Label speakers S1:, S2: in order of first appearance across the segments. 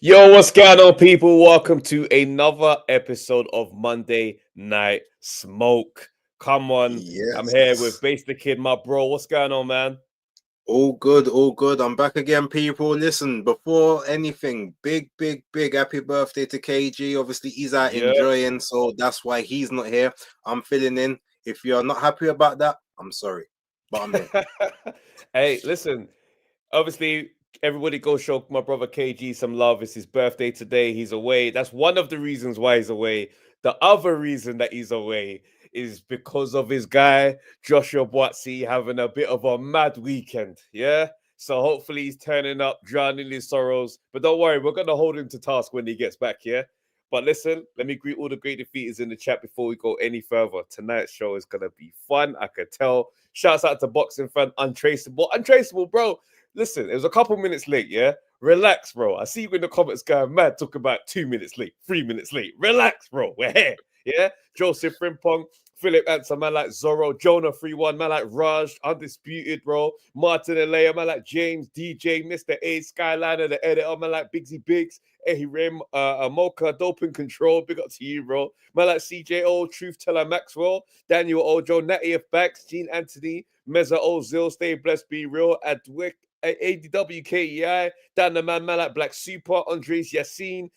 S1: Yo, what's going on, people? Welcome to another episode of Monday Night Smoke. Come on, I'm here with
S2: Yes.
S1: Base the Kid, my bro. What's going on, man?
S2: All good, all good. I'm back again, people. Listen, before anything, big happy birthday to KG. Obviously, he's out
S1: Yeah.
S2: enjoying, so that's why he's not here. I'm filling in. If you're not happy about that, I'm sorry, but I'm here.
S1: Hey, listen. Obviously, everybody go show my brother KG some love. It's his birthday today. He's away. That's one of the reasons why he's away. The other reason that he's away is because of his guy, Joshua Buatsi, having a bit of a mad weekend. Yeah. So hopefully he's turning up, drowning his sorrows. But don't worry, we're going to hold him to task when he gets back. Yeah. But listen, let me greet all the great defeaters in the chat before we go any further. Tonight's show is going to be fun. I could tell. Shouts out to boxing fan Untraceable. Untraceable, bro. Listen, it was a couple minutes late, yeah? Relax, bro. I see you in the comments going mad, talking about 2 minutes late, 3 minutes late. Relax, bro. We're here, yeah? Joseph Frimpong, Philip Answer, man like Zorro, Jonah 3-1, man like Raj, Undisputed, bro. Martin Alea, man like James, DJ, Mr. A, Skyliner, the editor, man like Bigsy Biggs, Ehi Rim, Mocha, Doping Control, big up to you, bro. Man like CJO, Truth Teller Maxwell, Daniel Ojo, Natty F. Backs, Gene Anthony, Meza Ozil, Stay Blessed, Be Real, Adwick, ADWKEI, Dan the Man, like Black Super, Andres Yassin,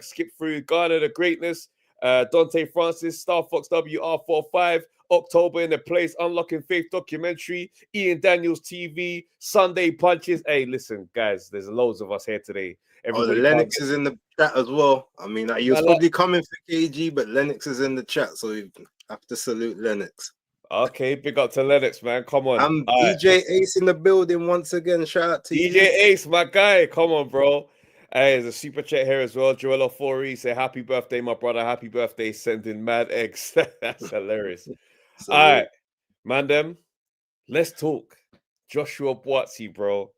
S1: skip through Ghana the Greatness, Dante Francis, Star Fox WR45, October in the Place, Unlocking Faith documentary, Ian Daniels TV, Sunday Punches. Hey, listen, guys, there's loads of us here today.
S2: Oh,
S1: Everybody can't
S2: Lennox
S1: get
S2: is in the chat as well. I mean, he was probably coming for KG, but Lennox is in the chat, so we have to salute Lennox.
S1: Okay, big up to Lennox, man. Come on.
S2: I'm DJ Ace in the building once again. Shout out to
S1: DJ
S2: you.
S1: Ace, my guy. Come on, bro. Hey, there's a super chat here as well. Joel Ofori say happy birthday, my brother. Happy birthday. Sending mad eggs. That's hilarious. All right, man, let's talk. Joshua Buatsi, bro.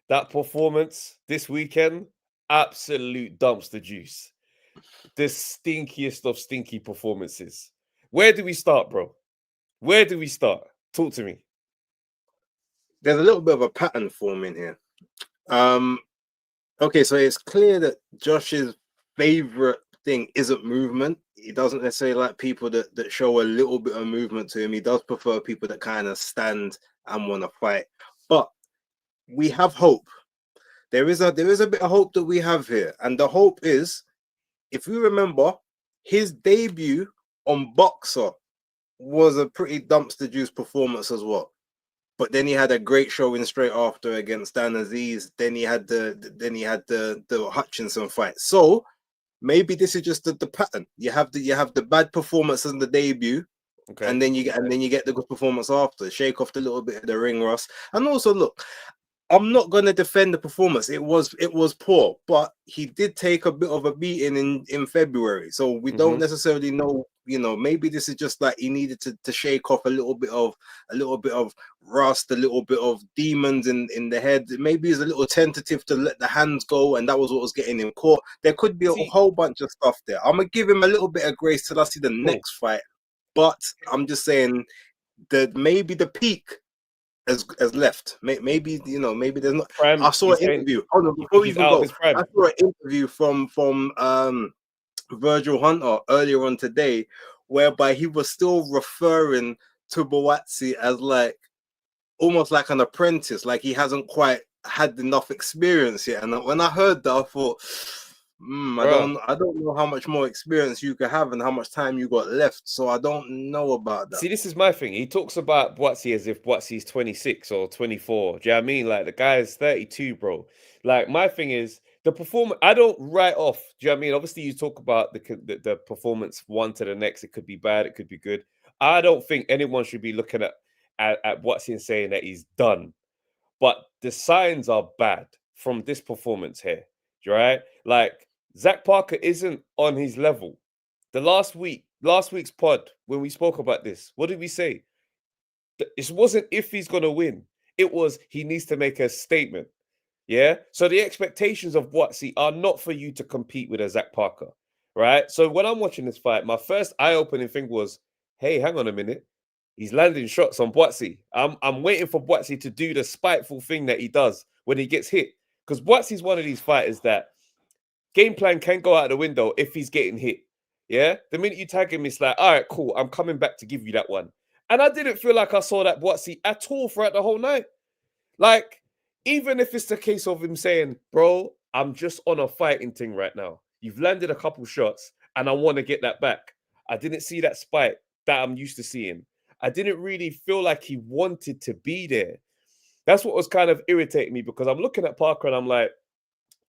S1: That performance this weekend, absolute dumpster juice. The stinkiest of stinky performances. Where do we start, bro? Where do we start? Talk to me.
S2: There's a little bit of a pattern forming here. Okay, so it's clear that Josh's favorite thing isn't movement. He doesn't necessarily like people that show a little bit of movement to him. He does prefer people that kind of stand and want to fight. But we have hope. There is a bit of hope that we have here, and the hope is, if you remember, his debut on Boxer was a pretty dumpster juice performance as well. But then he had a great showing straight after against Dan Aziz. Then he had the Hutchinson fight. So maybe this is just the pattern. You have the bad performance in the debut, okay, and then you get the good performance after. Shake off the little bit of the ring rust. And also, look, I'm not going to defend the performance. It was poor, but he did take a bit of a beating in February. So we don't necessarily know, maybe this is just like he needed to shake off a little bit of rust, a little bit of demons in the head. Maybe he's a little tentative to let the hands go, and that was what was getting him caught. There could be a whole bunch of stuff there. I'm going to give him a little bit of grace till I see the next fight. But I'm just saying that maybe the peak has left. Maybe maybe there's not. I saw an interview. Hold on, before we even go, I saw an interview from Virgil Hunter earlier on today, whereby he was still referring to Buatsi as like almost like an apprentice, like he hasn't quite had enough experience yet. And when I heard that, I thought, I don't know how much more experience you could have and how much time you got left. So I don't know about that.
S1: See, this is my thing. He talks about Buatsi as if Buatsi's 26 or 24. Do you know what I mean? Like, the guy is 32, bro. Like, my thing is, the performance, I don't write off. Do you know what I mean? Obviously, you talk about the performance one to the next. It could be bad. It could be good. I don't think anyone should be looking at Buatsi and saying that he's done. But the signs are bad from this performance here, right? Like, Zach Parker isn't on his level. The last week's pod, when we spoke about this, what did we say? It wasn't if he's going to win. It was he needs to make a statement. Yeah? So the expectations of Buatsi are not for you to compete with a Zach Parker, right? So when I'm watching this fight, my first eye-opening thing was, hey, hang on a minute. He's landing shots on Buatsi. I'm waiting for Buatsi to do the spiteful thing that he does when he gets hit. Because Buatsi's one of these fighters that game plan can go out the window if he's getting hit. Yeah, the minute you tag him, it's like, all right, cool, I'm coming back to give you that one. And I didn't feel like I saw that Buatsi at all throughout the whole night. Like, even if it's the case of him saying, bro, I'm just on a fighting thing right now. You've landed a couple shots and I want to get that back. I didn't see that spite that I'm used to seeing. I didn't really feel like he wanted to be there. That's what was kind of irritating me, because I'm looking at Parker and I'm like,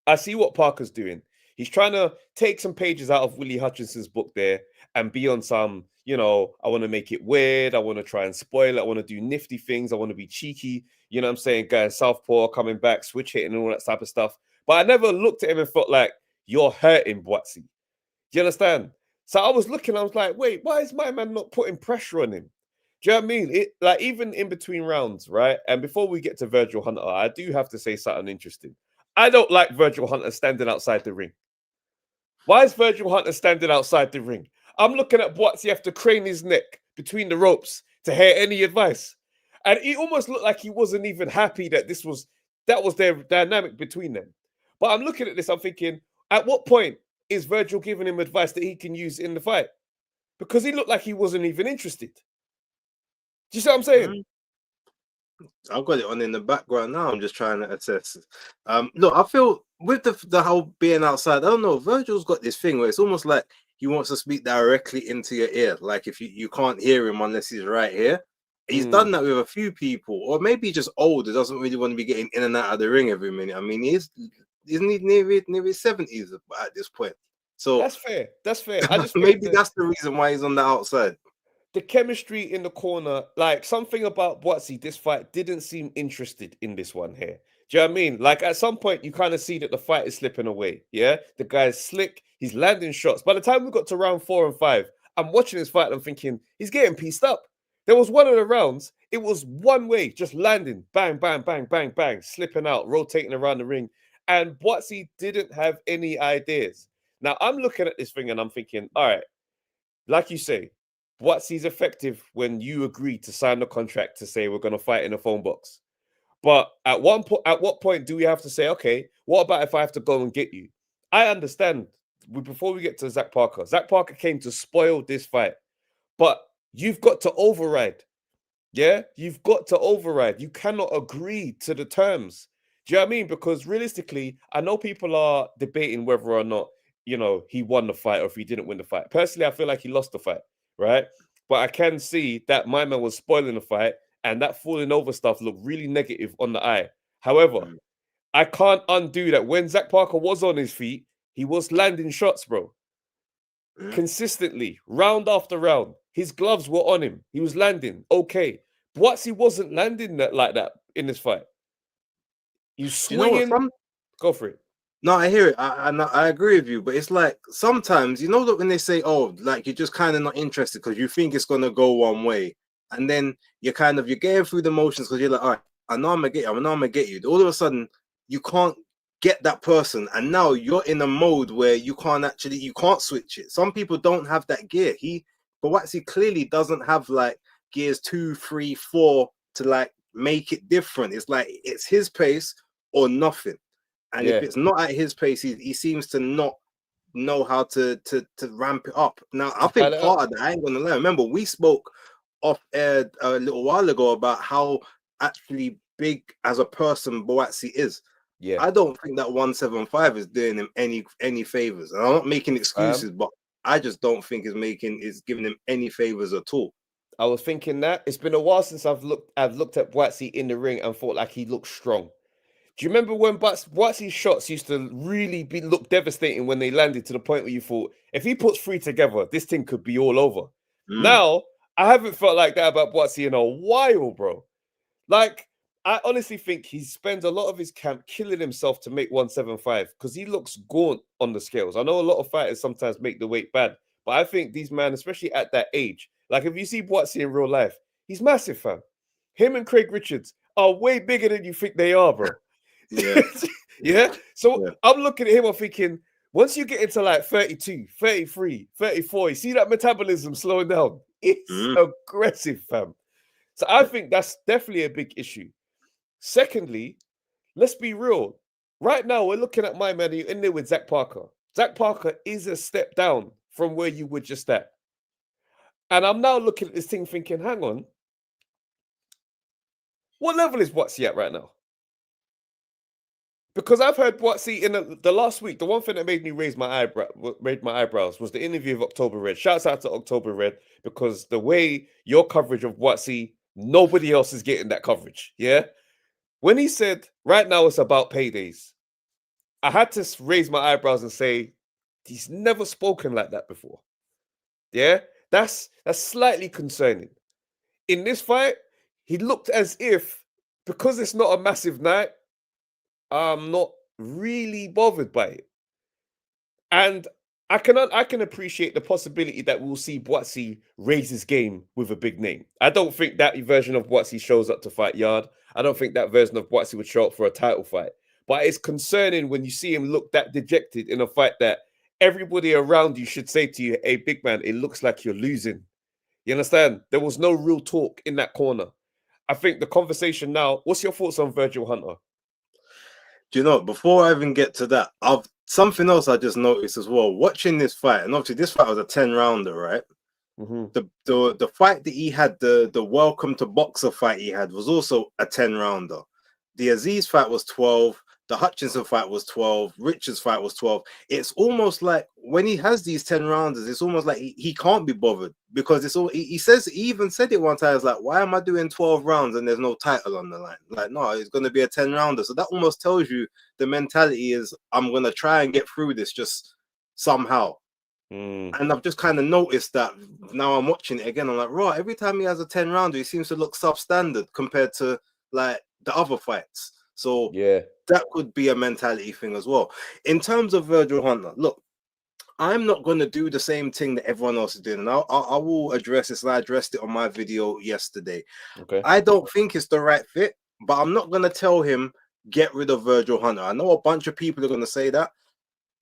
S1: I see what Parker's doing. He's trying to take some pages out of Willie Hutchinson's book there and be on some, I want to make it weird. I want to try and spoil it. I want to do nifty things. I want to be cheeky. You know what I'm saying? Guy Southpaw coming back, switch hitting and all that type of stuff. But I never looked at him and felt like, you're hurting Buatsi. Do you understand? So I was looking, I was like, wait, why is my man not putting pressure on him? Do you know what I mean? Like, even in between rounds, right? And before we get to Virgil Hunter, I do have to say something interesting. I don't like Virgil Hunter standing outside the ring. Why is Virgil Hunter standing outside the ring? I'm looking at Buatsi have to crane his neck between the ropes to hear any advice. And he almost looked like he wasn't even happy that that was their dynamic between them. But I'm looking at this, I'm thinking, at what point is Virgil giving him advice that he can use in the fight? Because he looked like he wasn't even interested. Do you see what I'm saying?
S2: I've got it on in the background now. I'm just trying to assess. Look, I feel with the whole being outside, I don't know. Virgil's got this thing where it's almost like he wants to speak directly into your ear. Like if you can't hear him unless he's right here. He's done that with a few people, or maybe just old. He doesn't really want to be getting in and out of the ring every minute. I mean, isn't he near his 70s at this point? So
S1: that's fair. That's fair. I just
S2: maybe that's the reason why he's on the outside.
S1: The chemistry in the corner, like something about Buatsi, this fight didn't seem interested in this one here. Do you know what I mean? Like at some point, you kind of see that the fight is slipping away. Yeah, the guy's slick. He's landing shots. By the time we got to round 4 and 5, I'm watching this fight and I'm thinking he's getting pieced up. There was one of the rounds. It was one way, just landing, bang, bang, bang, bang, bang, slipping out, rotating around the ring, and Buatsi didn't have any ideas. Now I'm looking at this thing and I'm thinking, all right, like you say, Buatsi's effective when you agree to sign the contract to say we're going to fight in a phone box. But at what point do we have to say, okay, what about if I have to go and get you? I understand. Before we get to Zach Parker came to spoil this fight. But you've got to override. Yeah? You've got to override. You cannot agree to the terms. Do you know what I mean? Because realistically, I know people are debating whether or not, he won the fight or if he didn't win the fight. Personally, I feel like he lost the fight, right? But I can see that my man was spoiling the fight and that falling over stuff looked really negative on the eye. However, I can't undo that when Zach Parker was on his feet, he was landing shots, bro. Consistently, round after round. His gloves were on him. He was landing. Okay. Buatsi wasn't landing like that in this fight. You swinging. Go for it.
S2: No, I hear it. I agree with you, but it's like sometimes, that when they say, oh, like you're just kind of not interested because you think it's going to go one way. And then you're getting through the motions because you're like, all right, I know I'm going to get you. I know I'm going to get you. All of a sudden, you can't get that person. And now you're in a mode where you can't switch it. Some people don't have that gear. But Buatsi clearly doesn't have like gears 2, 3, 4 to like make it different. It's like it's his pace or nothing. And if it's not at his pace, he seems to not know how to ramp it up. Now, I think part of that, I ain't gonna lie. Remember, we spoke off air a little while ago about how actually big as a person Buatsi is. Yeah, I don't think that 175 is doing him any favors. And I'm not making excuses, but I just don't think it's giving him any favors at all.
S1: I was thinking that it's been a while since I've looked at Buatsi in the ring and thought like he looked strong. Do you remember when Buatsi's shots used to really look devastating when they landed to the point where you thought, if he puts 3 together, this thing could be all over? Now, I haven't felt like that about Buatsi in a while, bro. Like, I honestly think he spends a lot of his camp killing himself to make 175 because he looks gaunt on the scales. I know a lot of fighters sometimes make the weight bad, but I think these men, especially at that age, like if you see Buatsi in real life, he's massive, fam. Him and Craig Richards are way bigger than you think they are, bro. Yeah. So I'm looking at him, I'm thinking, once you get into like 32, 33, 34, you see that metabolism slowing down. It's aggressive, fam. So I think that's definitely a big issue. Secondly, let's be real. Right now, we're looking at my man in there with Zach Parker. Zach Parker is a step down from where you were just at. And I'm now looking at this thing thinking, hang on, what level is Buatsi at right now? Because I've heard Buatsi in the last week, the one thing that made my eyebrows was the interview of October Red. Shouts out to October Red, because the way your coverage of Buatsi, nobody else is getting that coverage. Yeah. When he said, right now it's about paydays, I had to raise my eyebrows and say, he's never spoken like that before. Yeah. That's slightly concerning. In this fight, he looked as if, because it's not a massive night, I'm not really bothered by it. And I can appreciate the possibility that we'll see Buatsi raise his game with a big name. I don't think that version of Buatsi shows up to fight Yard. I don't think that version of Buatsi would show up for a title fight. But it's concerning when you see him look that dejected in a fight that everybody around you should say to you, hey, big man, it looks like you're losing. You understand? There was no real talk in that corner. I think the conversation now, what's your thoughts on Virgil Hunter?
S2: Do you know, before I even get to that, something else I just noticed as well, watching this fight, and obviously this fight was a 10-rounder, right?
S1: Mm-hmm.
S2: The fight that he had, the welcome to boxer fight he had, was also a 10-rounder. The Aziz fight was 12. The Hutchinson fight was 12. Richards fight was 12. It's almost like when he has these 10 rounders, it's almost like he can't be bothered, because it's all he even said it one time. It's like, why am I doing 12 rounds and there's no title on the line? Like, no, it's going to be a 10-rounder. So that almost tells you the mentality is, I'm going to try and get through this just somehow. And I've just kind of noticed that now I'm watching it again. I'm like, right, every time he has a 10-rounder, he seems to look substandard compared to like the other fights. So
S1: yeah,
S2: that could be a mentality thing as well. In terms of Virgil Hunter, look, I'm not going to do the same thing that everyone else is doing. And I will address this, and I addressed it on my video yesterday.
S1: okay.
S2: I don't think it's the right fit, but I'm not going to tell him, get rid of Virgil Hunter. I know a bunch of people are going to say that.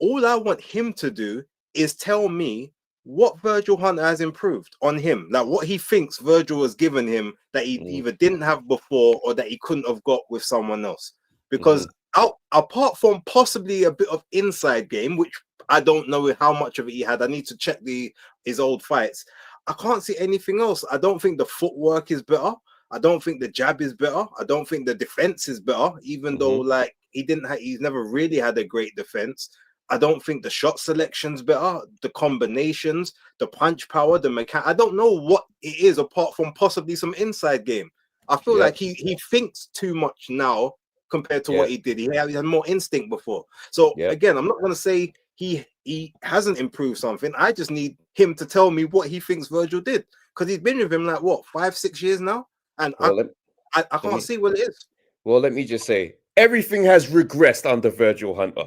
S2: All I want him to do is tell me what Virgil Hunter has improved on him, like what he thinks Virgil has given him that he either didn't have before or that he couldn't have got with someone else. Because apart from possibly a bit of inside game, which I don't know how much of it he had, I need to check his old fights. I can't see anything else. I don't think the footwork is better. I don't think the jab is better. I don't think the defense is better, even though like he's never really had a great defense. I don't think the shot selection's better, the combinations, the punch power, the mechanic. I don't know what it is apart from possibly some inside game. I feel like he thinks too much now compared to what he did. He had more instinct before. So again, I'm not going to say he hasn't improved something. I just need him to tell me what he thinks Virgil did, because he's been with him like what, 5-6 years now, and I can't see what it is.
S1: Well, let me just say, everything has regressed under Virgil Hunter.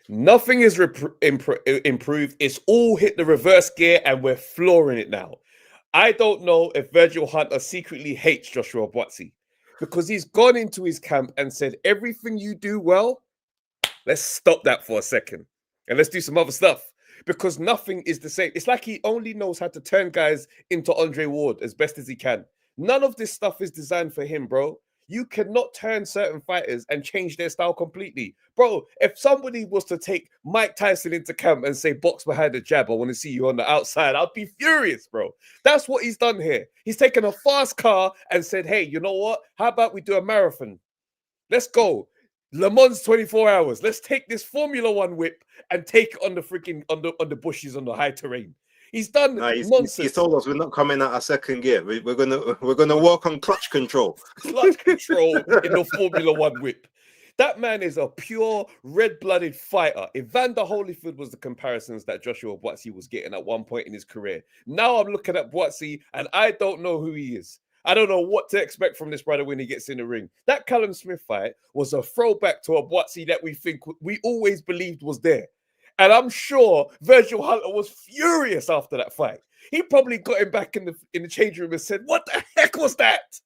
S1: Nothing is improved. It's all hit the reverse gear, and we're flooring it now. I don't know if Virgil Hunter secretly hates Joshua Buatsi, because he's gone into his camp and said, everything you do well, let's stop that for a second and let's do some other stuff, because nothing is the same. It's like he only knows how to turn guys into Andre Ward as best as he can. None of this stuff is designed for him, bro. You cannot turn certain fighters and change their style completely. Bro, if somebody was to take Mike Tyson into camp and say, box behind the jab, I want to see you on the outside, I'd be furious, bro. That's what he's done here. He's taken a fast car and said, hey, you know what? How about we do a marathon? Let's go. Le Mans 24 hours. Let's take this Formula One whip and take it on the freaking, on the bushes, on the high terrain. He's done nonsense.
S2: He's told us we're not coming out of second gear. We're gonna work on clutch control.
S1: Clutch control in the Formula One whip. That man is a pure red-blooded fighter. Evander Holyfield was the comparisons that Joshua Buatsi was getting at one point in his career. Now I'm looking at Buatsi and I don't know who he is. I don't know what to expect from this brother when he gets in the ring. That Callum Smith fight was a throwback to a Buatsi that we always believed was there. And I'm sure Virgil Hunter was furious after that fight. He probably got him back in the change room and said, what the heck was that?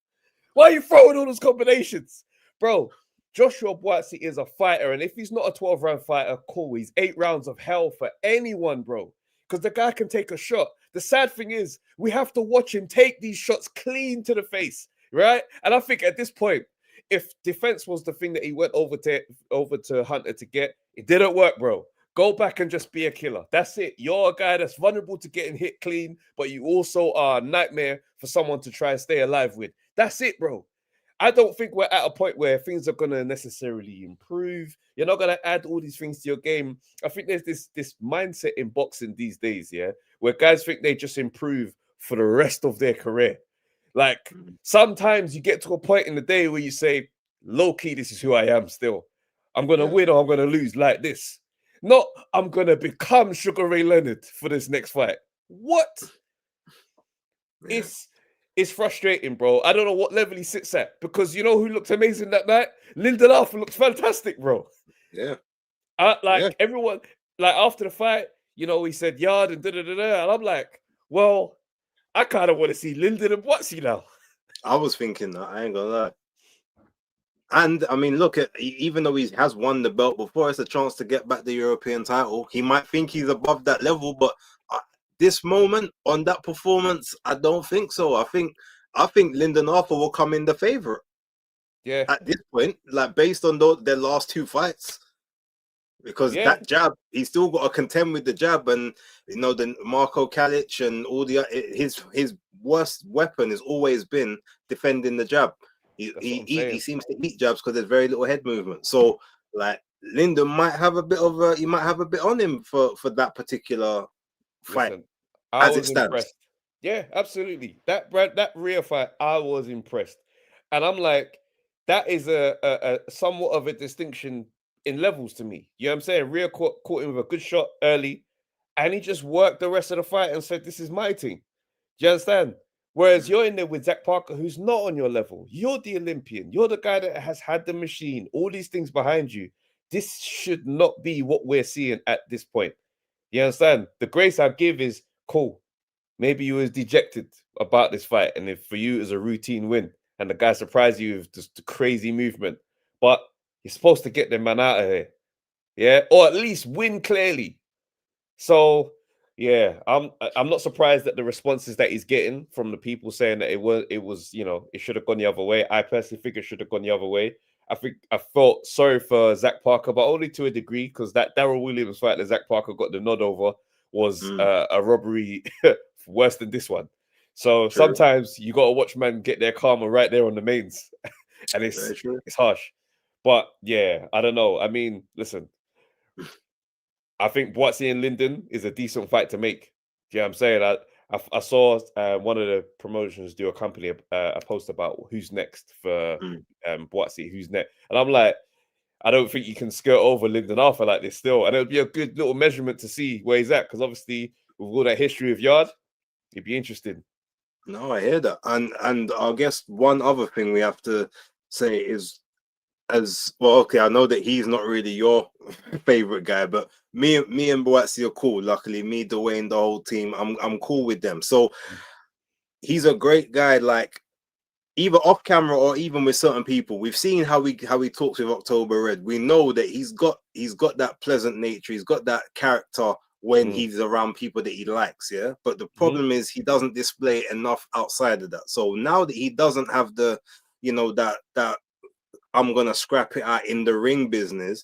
S1: Why are you throwing all those combinations? Bro, Joshua Buatsi is a fighter. And if he's not a 12-round fighter, cool. He's 8 rounds of hell for anyone, bro. Because the guy can take a shot. The sad thing is, we have to watch him take these shots clean to the face, right? And I think at this point, if defense was the thing that he went over to Hunter to get, it didn't work, bro. Go back and just be a killer. That's it. You're a guy that's vulnerable to getting hit clean, but you also are a nightmare for someone to try and stay alive with. That's it, bro. I don't think we're at a point where things are going to necessarily improve. You're not going to add all these things to your game. I think there's this mindset in boxing these days, yeah, where guys think they just improve for the rest of their career. Like, sometimes you get to a point in the day where you say, low key, this is who I am still. I'm going to win or I'm going to lose like this. Not, I'm going to become Sugar Ray Leonard for this next fight. What? Yeah. It's frustrating, bro. I don't know what level he sits at, because you know who looked amazing that night? Lyndon Arthur looked fantastic, bro.
S2: Yeah.
S1: Everyone, like after the fight, you know, he said yard and da-da-da-da. And I'm like, well, I kind of want to see Lyndon and Buatsi now.
S2: I was thinking that, I ain't gonna lie. And I mean, look, even though he has won the belt before, it's a chance to get back the European title. He might think he's above that level, but this moment on that performance, I don't think so. I think Lyndon Arthur will come in the favorite.
S1: Yeah.
S2: At this point, like based on their last two fights, because that jab, he's still got to contend with the jab, and you know the Marco Kalic and all the his worst weapon has always been defending the jab. He seems to eat jabs because there's very little head movement. So like Lyndon might have a bit on him for that particular fight.
S1: Listen, I was impressed. Yeah, absolutely. That rear fight, I was impressed, and I'm like, that is a somewhat of a distinction in levels to me. You know what I'm saying? Rear caught him with a good shot early, and he just worked the rest of the fight and said, "This is my team." Do you understand? Whereas you're in there with Zach Parker, who's not on your level. You're the Olympian. You're the guy that has had the machine, all these things behind you. This should not be what we're seeing at this point. You understand? The grace I give is cool. Maybe you was dejected about this fight, and if for you it was a routine win, and the guy surprised you with just the crazy movement, but you're supposed to get the man out of here, yeah, or at least win clearly. So yeah, I'm not surprised at the responses that he's getting from the people saying that it was you know, it should have gone the other way. I personally think it should have gone the other way. I think I felt sorry for Zach Parker, but only to a degree, because that Darryl Williams fight that Zach Parker got the nod over was a robbery worse than this one. So sometimes you got to watch man get their karma right there on the mains, and it's harsh. But yeah, I don't know. I mean, listen, I think Buatsi and Lyndon is a decent fight to make. Do you know what I'm saying? I saw one of the promotions do a post about who's next for Buatsi, who's next, and I'm like, I don't think you can skirt over Lyndon Arthur like this still, and it would be a good little measurement to see where he's at, because obviously with all that history of yard, it'd be interesting.
S2: No, I hear that, and I guess one other thing we have to say is, as well, okay, I know that he's not really your favorite guy, but me and Buatsi are cool. Luckily, me, Dwayne, the whole team, I'm cool with them. So he's a great guy, like either off camera or even with certain people. We've seen how he talks with October Red. We know that he's got that pleasant nature. He's got that character when he's around people that he likes, yeah. But the problem is he doesn't display enough outside of that. So now that he doesn't have the, you know, that I'm gonna scrap it out in the ring business,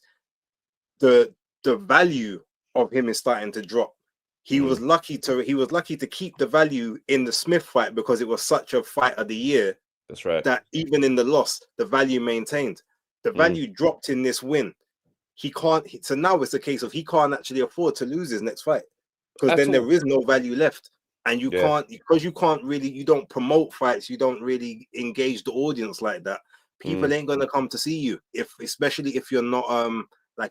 S2: the value of him is starting to drop. He was lucky to keep the value in the Smith fight because it was such a fight of the year.
S1: That's right.
S2: That even in the loss, the value maintained. The value dropped in this win. He can't. So now it's a case of he can't actually afford to lose his next fight, because then there is no value left, and you can't, because you can't really, you don't promote fights, you don't really engage the audience like that. People ain't gonna come to see you, especially if you're not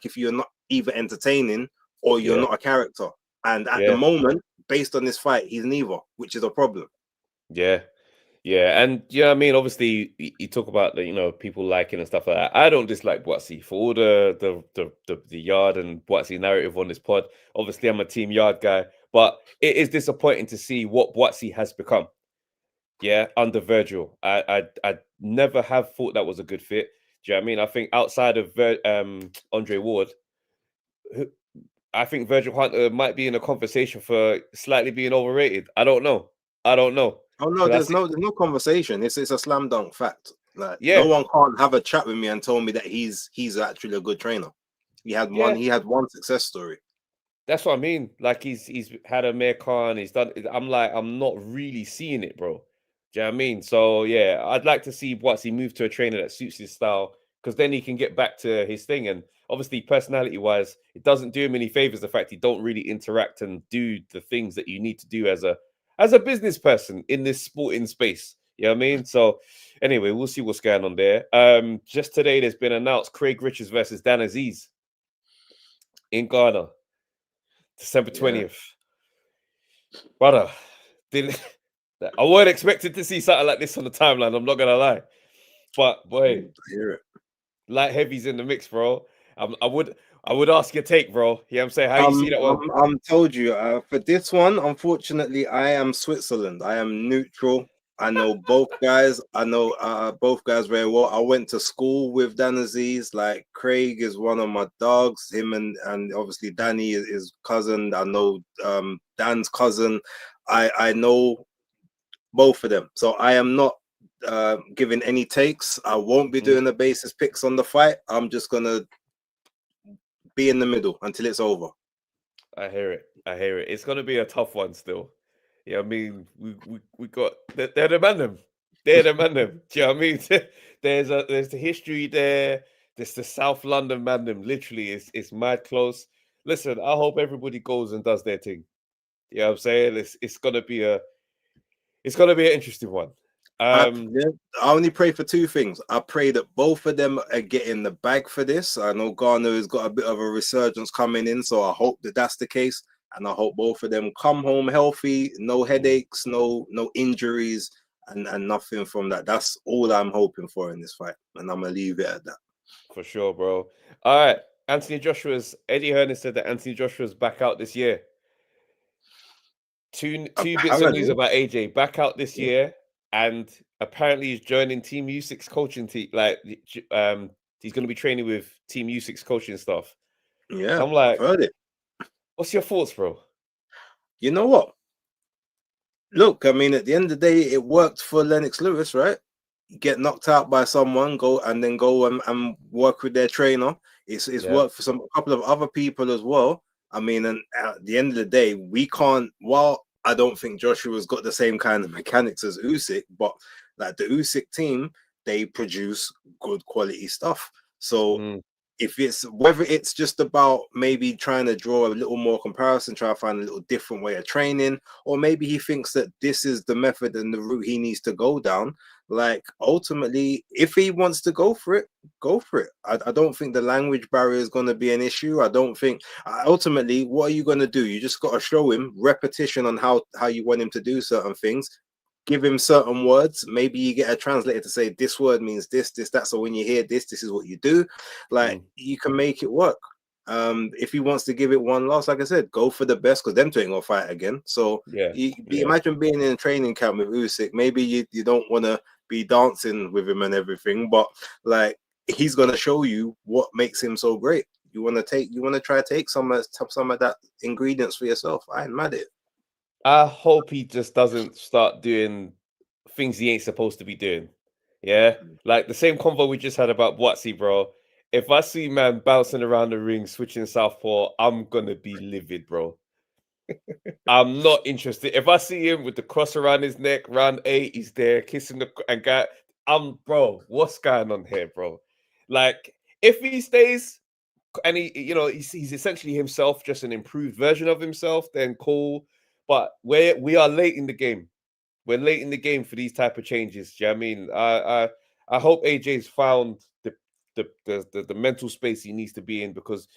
S2: if you're not either entertaining or you're not a character. And at the moment, based on this fight, he's neither, which is a problem.
S1: Yeah. Yeah, and you know what I mean? Obviously, you talk about the, you know, people liking and stuff like that. I don't dislike Buatsi for all the yard and Buatsi narrative on this pod. Obviously, I'm a team yard guy, but it is disappointing to see what Buatsi has become. Yeah, under Virgil, I never have thought that was a good fit. Do you know what I mean? I think outside of Andre Ward, I think Virgil Hunter might be in a conversation for slightly being overrated. I don't know.
S2: Oh no, there's no conversation. It's a slam dunk fact. Like no
S1: Yeah,
S2: one can't have a chat with me and tell me that he's actually a good trainer.
S1: yeah.
S2: He had one success story.
S1: That's what I mean. Like he's had a Amir Khan, he's done. I'm like, I'm not really seeing it, bro. Do you know what I mean? So yeah, I'd like to see Buatsi move to a trainer that suits his style, because then he can get back to his thing. And obviously, personality wise, it doesn't do him any favors the fact he don't really interact and do the things that you need to do as a business person in this sporting space. You know what I mean? So anyway, we'll see what's going on there. Just today, there's been announced Craig Richards versus Dan Aziz in Ghana. December
S2: Yeah,
S1: 20th. Brother, didn't I weren't expected to see something like this on the timeline, I'm not gonna lie. But boy,
S2: I hear it.
S1: light heavy's in the mix, bro. I would ask your take, bro. You know what I'm saying? How you see that one?
S2: I'm told you for this one. Unfortunately, I am Switzerland. I am neutral. I know both guys. I know both guys very well. I went to school with Dan Aziz. Like Craig is one of my dogs. Him and obviously Danny is cousin. I know Dan's cousin. I know both of them. So I am not giving any takes. I won't be doing the basis picks on the fight. I'm just gonna be in the middle until it's over.
S1: I hear it. I hear it. It's gonna be a tough one still. Yeah, I mean, we got they're the man them. They're the man them. Do you know what I mean? There's the history there. There's the South London man them. Literally, it's mad close. Listen, I hope everybody goes and does their thing. You know what I'm saying? It's gonna be an interesting one.
S2: Yeah, I only pray for two things. I pray that both of them are getting the bag for this. I know Ghana has got a bit of a resurgence coming in, so I hope that that's the case. And I hope both of them come home healthy, no headaches, no injuries, and nothing from that. That's all I'm hoping for in this fight, and I'm gonna leave it at that.
S1: For sure, bro. All right. Eddie Hearn said that Anthony Joshua's back out this year. Two bits of news
S2: Apparently,
S1: about AJ back out this
S2: yeah,
S1: year, and apparently he's joining Team U6 coaching team. Like, he's going to be training with Team U6 coaching staff.
S2: yeah,
S1: I'm
S2: I've
S1: like,
S2: heard it.
S1: what's your thoughts, bro?
S2: You know what? Look, I mean, at the end of the day, it worked for Lennox Lewis, right? Get knocked out by someone, go and work with their trainer. It's
S1: Yeah.
S2: worked for a couple of other people as well. I mean, and at the end of the day, we can't. While I don't think Joshua's got the same kind of mechanics as Usyk, but like the Usyk team, they produce good quality stuff. So
S1: Mm,
S2: if it's whether it's just about maybe trying to draw a little more comparison, try to find a little different way of training, or maybe he thinks that this is the method and the route he needs to go down. Like ultimately, if he wants to go for it, go for it. I don't think the language barrier is going to be an issue. I don't think ultimately, what are you going to do? You just got to show him repetition on how you want him to do certain things, give him certain words. Maybe you get a translator to say this word means this, that. So when you hear this is what you do. Like you can make it work. If he wants to give it one loss, like I said, go for the best because them two ain't gonna fight again. So
S1: yeah.
S2: imagine being in a training camp with Usyk. Maybe you don't want to be dancing with him and everything, but like he's gonna show you what makes him so great. You want to try to take some of that ingredients for yourself. I ain't mad at it.
S1: I hope he just doesn't start doing things he ain't supposed to be doing. Yeah, like the same convo we just had about Buatsi, bro. If I see man bouncing around the ring, switching southpaw, I'm gonna be livid, bro. I'm not interested. If I see him with the cross around his neck, round 8, he's there kissing and guy. Bro. What's going on here, bro? Like, if he stays and he's essentially himself, just an improved version of himself, then cool. But we are late in the game. We're late in the game for these type of changes. Do you know what I mean? I hope AJ's found the mental space he needs to be in, because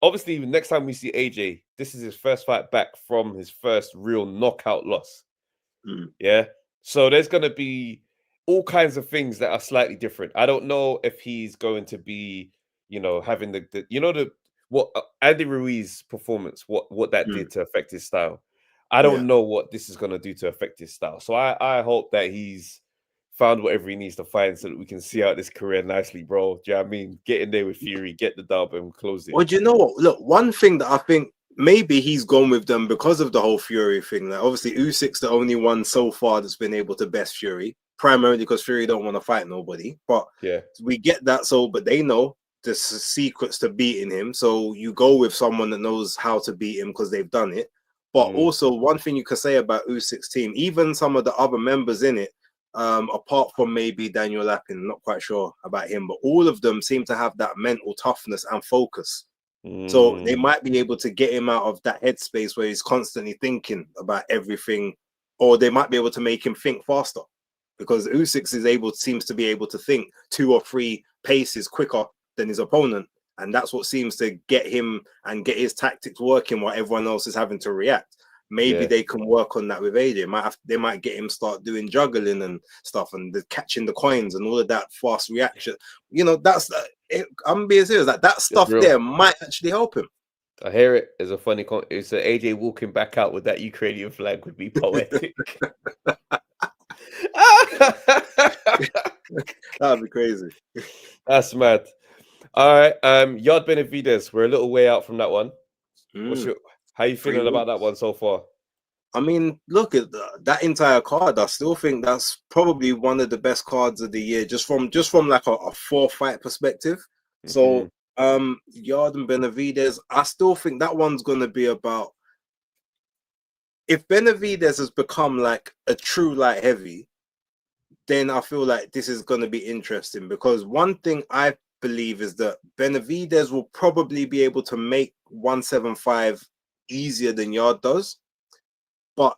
S1: obviously next time we see AJ, this is his first fight back from his first real knockout loss. Yeah. So there's gonna be all kinds of things that are slightly different. I don't know if he's going to be, having the what Andy Ruiz performance, what that did to affect his style. I
S2: Yeah.
S1: don't know what this is gonna do to affect his style. So I hope that he's found whatever he needs to find so that we can see out this career nicely, bro. Do you know what I mean? Get in there with Fury, get the dub and close it.
S2: Well, do you know what? Look, one thing that I think maybe he's gone with them because of the whole Fury thing. Like, obviously, Usyk's the only one so far that's been able to best Fury. primarily because Fury don't want to fight nobody. But
S1: Yeah.
S2: we get that. So, but they know the secrets to beating him. So you go with someone that knows how to beat him because they've done it. But also, one thing you can say about Usyk's team, even some of the other members in it, apart from maybe Daniel Lappin, I'm not quite sure about him, but all of them seem to have that mental toughness and focus. So they might be able to get him out of that headspace where he's constantly thinking about everything, or they might be able to make him think faster, because Usyk seems to be able to think 2 or 3 paces quicker than his opponent, and that's what seems to get him and get his tactics working while everyone else is having to react. Maybe they can work on that with AJ. They might get him start doing juggling and stuff, and catching the coins and all of that fast reaction. You know, I'm being serious. That stuff there might actually help him.
S1: I hear it. It's a funny. It's AJ walking back out with that Ukrainian flag would be poetic.
S2: That'd be crazy.
S1: That's mad. All right, Yard Benavidez. We're a little way out from that one. How you feeling about that one so far?
S2: I mean, look at that entire card. I still think that's probably one of the best cards of the year, just from like a 4-fight perspective. So, Yard and Benavidez, I still think that one's going to be about. If Benavidez has become like a true light heavy, then I feel like this is going to be interesting, because one thing I believe is that Benavidez will probably be able to make 175 easier than Yard does. But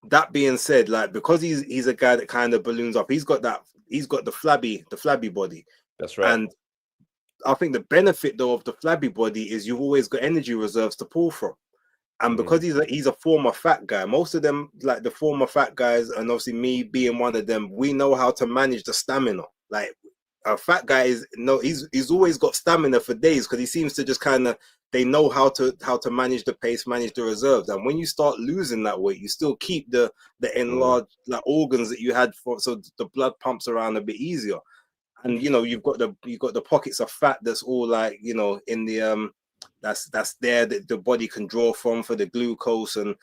S2: that being said, like, because he's a guy that kind of balloons up, he's got the flabby body.
S1: That's right.
S2: And I think the benefit though of the flabby body is you've always got energy reserves to pull from. And because he's a former fat guy, most of them, like the former fat guys, and obviously me being one of them, we know how to manage the stamina. Like, a fat guy he's always got stamina for days, because he seems to just kind of, they know how to manage the pace, manage the reserves. And when you start losing that weight, you still keep the enlarged like organs that you had so the blood pumps around a bit easier. And you know, you've got the pockets of fat that's all like, you know, in the that's there that the body can draw from for the glucose. And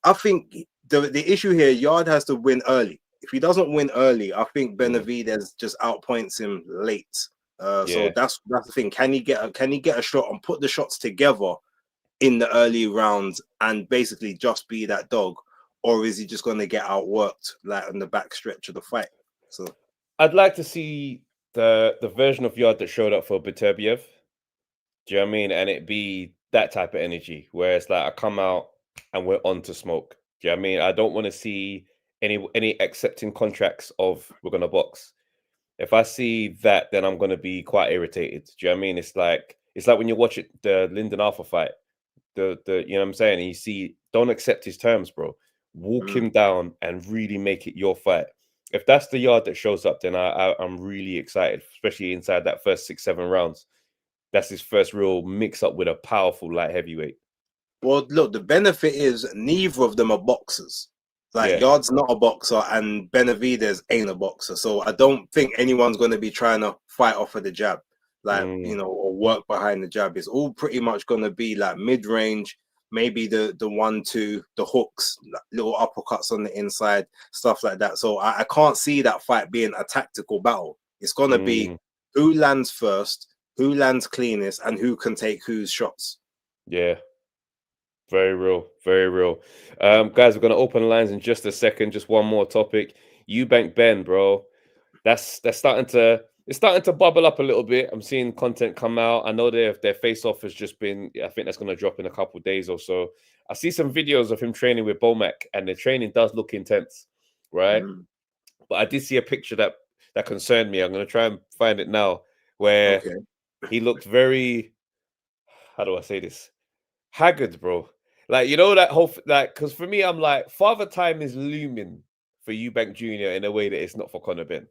S2: I think the issue here, Yard has to win early. If he doesn't win early, I think Benavidez just outpoints him late. So that's the thing. Can he get a shot and put the shots together in the early rounds and basically just be that dog, or is he just going to get outworked like on the back stretch of the fight? So
S1: I'd like to see the version of Yard that showed up for Beterbiev. Do you know what I mean? And it be that type of energy where it's like, I come out and we're on to smoke. Do you know what I mean? I don't want to see any accepting contracts of we're gonna box. If I see that, then I'm gonna be quite irritated. Do you know what I mean? It's like when you watch the Lyndon Arthur fight, the you know what I'm saying, and you see, don't accept his terms, bro. Walk him down and really make it your fight. If that's the Yard that shows up, then I'm really excited, especially inside that first 6-7 rounds. That's his first real mix up with a powerful light heavyweight.
S2: Well, look, the benefit is neither of them are boxers. Like, Yard's not a boxer and Benavidez ain't a boxer. So I don't think anyone's going to be trying to fight off of the jab, like, you know, or work behind the jab. It's all pretty much going to be like mid-range, maybe the 1-2, the hooks, little uppercuts on the inside, stuff like that. So I can't see that fight being a tactical battle. It's going to be who lands first, who lands cleanest, and who can take whose shots.
S1: Yeah. Very real, very real. Guys, we're gonna open the lines in just a second. Just one more topic. Eubank Benn, bro. That's starting to bubble up a little bit. I'm seeing content come out. I know their face off has just been. I think that's gonna drop in a couple of days or so. I see some videos of him training with Bomac, and the training does look intense, right? But I did see a picture that concerned me. I'm gonna try and find it now, where he looked very. How do I say this? Haggard, bro. Like, you know, that whole, like, because for me, I'm like, father time is looming for Eubank Jr. in a way that it's not for Conor Benn.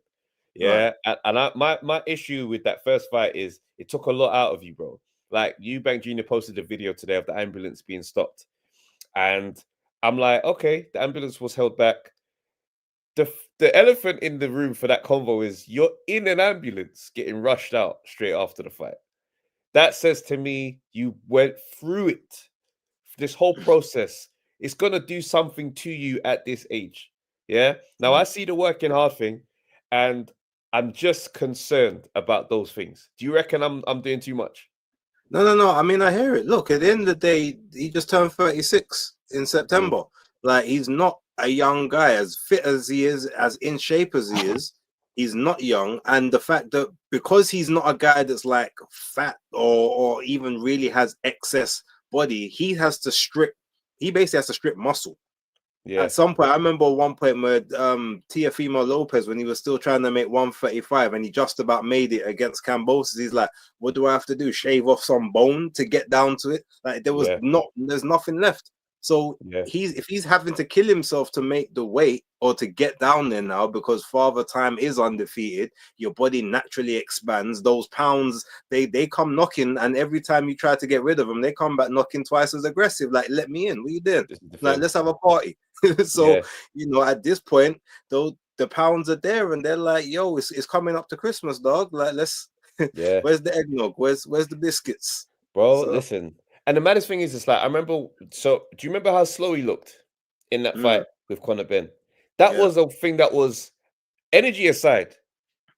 S1: Yeah. Right. And my issue with that first fight is it took a lot out of you, bro. Like, Eubank Jr. posted a video today of the ambulance being stopped. And I'm like, okay, the ambulance was held back. The elephant in the room for that convo is you're in an ambulance getting rushed out straight after the fight. That says to me, you went through it. This whole process, it's going to do something to you at this age. Yeah. Now I see the working hard thing, and I'm just concerned about those things. Do you reckon I'm doing too much?
S2: No. I mean, I hear it. Look, at the end of the day, he just turned 36 in
S1: Mm,
S2: September. Like, he's not a young guy. As fit as he is, as in shape as he is, he's not young. And the fact that because he's not a guy that's like fat or even really has excess body, he has to strip. He basically has to strip muscle.
S1: yeah.
S2: At some point, I remember one point where Teofimo Lopez, when he was still trying to make 135 and he just about made it against Cambosis, he's like, what do I have to do? Shave off some bone to get down to it? Like, there's nothing left. So
S1: Yeah.
S2: if he's having to kill himself to make the weight or to get down there now because Father Time is undefeated, your body naturally expands. Those pounds, they come knocking, and every time you try to get rid of them, they come back knocking twice as aggressive. Like, let me in. What are you doing?
S1: This is the
S2: Like,
S1: thing.
S2: let's have a party. So, at this point, though, the pounds are there and they're like, yo, it's coming up to Christmas, dog. Like, let's
S1: Yeah.
S2: where's the eggnog? Where's the biscuits?
S1: Bro,
S2: So
S1: listen. And the maddest thing is, it's like, I remember, so do you remember how slow he looked in that fight with Conor Benn? That
S2: yeah.
S1: was a thing that was, energy aside,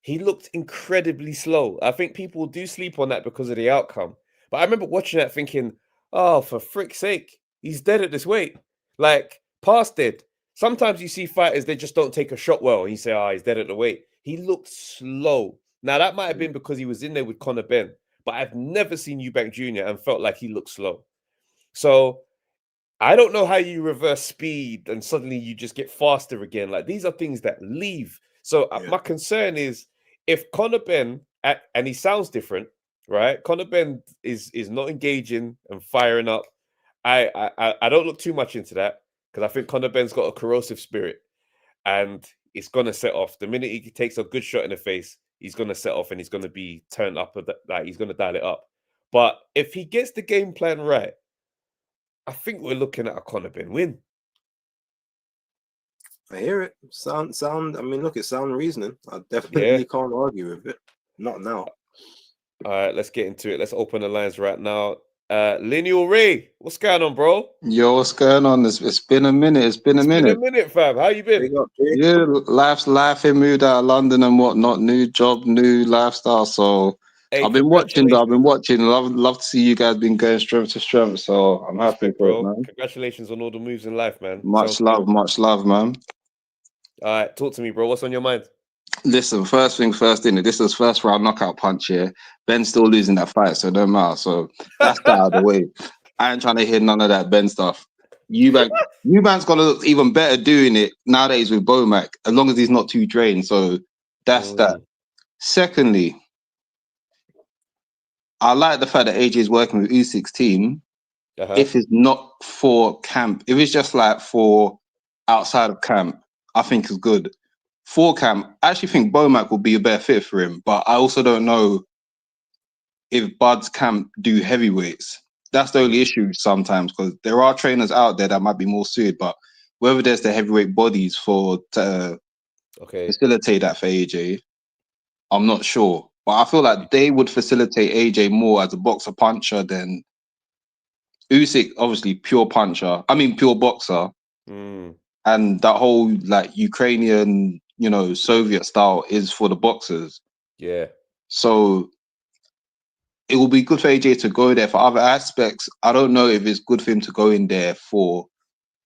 S1: he looked incredibly slow. I think people do sleep on that because of the outcome. But I remember watching that thinking, oh, for frick's sake, he's dead at this weight. Like, past dead. Sometimes you see fighters, they just don't take a shot well, and you say, oh, he's dead at the weight. He looked slow. Now, that might have been because he was in there with Conor Benn, but I've never seen Eubank Jr. and felt like he looked slow. So I don't know how you reverse speed and suddenly you just get faster again. Like, these are things that leave. So my concern is, if Conor Benn, and he sounds different, right? Conor Benn is not engaging and firing up. I don't look too much into that because I think Conor Benn's got a corrosive spirit, and it's gonna set off the minute he takes a good shot in the face. He's gonna set off and he's gonna be turned up, like he's gonna dial it up. But if he gets the game plan right, I think we're looking at a Conor Benn win.
S2: I hear it. Sound. I mean, look, it's sound reasoning. I definitely can't argue with it. Not now.
S1: All right, let's get into it. Let's open the lines right now. Lineal Ray, what's going on, bro?
S3: Yo, what's going on? It's been a minute. It's been a minute.
S1: Fam. How you been?
S2: Big up, Jay.
S3: Yeah, life. He moved out of London and whatnot. New job, new lifestyle. So
S1: Hey,
S3: I've been watching.
S1: congratulations.
S3: Love to see you guys been going strength to strength. So I'm happy for it, man.
S1: Congratulations on all the moves in life, man.
S3: Much love, man.
S1: All right, talk to me, bro. What's on your mind?
S3: Listen, first thing first, innit? This is first round knockout punch here. Ben's still losing that fight, so no matter. So that's that out of the way. I ain't trying to hear none of that Ben stuff. Eubank's gonna look even better doing it nowadays with Bomac, as long as he's not too drained. So that's that. Secondly, I like the fact that AJ is working with Usyk's team. If it's not for camp, if it's just like for outside of camp, I think it's good. For camp, I actually think Bomac will be a better fit for him, but I also don't know if Bud's camp do heavyweights. That's the only issue sometimes, because there are trainers out there that might be more suited, but whether there's the heavyweight bodies to facilitate that for AJ, I'm not sure. But I feel like they would facilitate AJ more as a boxer puncher than Usyk, obviously pure puncher. I mean pure boxer. And that whole like Ukrainian, Soviet style is for the boxers.
S1: Yeah.
S3: So it will be good for AJ to go there. For other aspects, I don't know if it's good for him to go in there for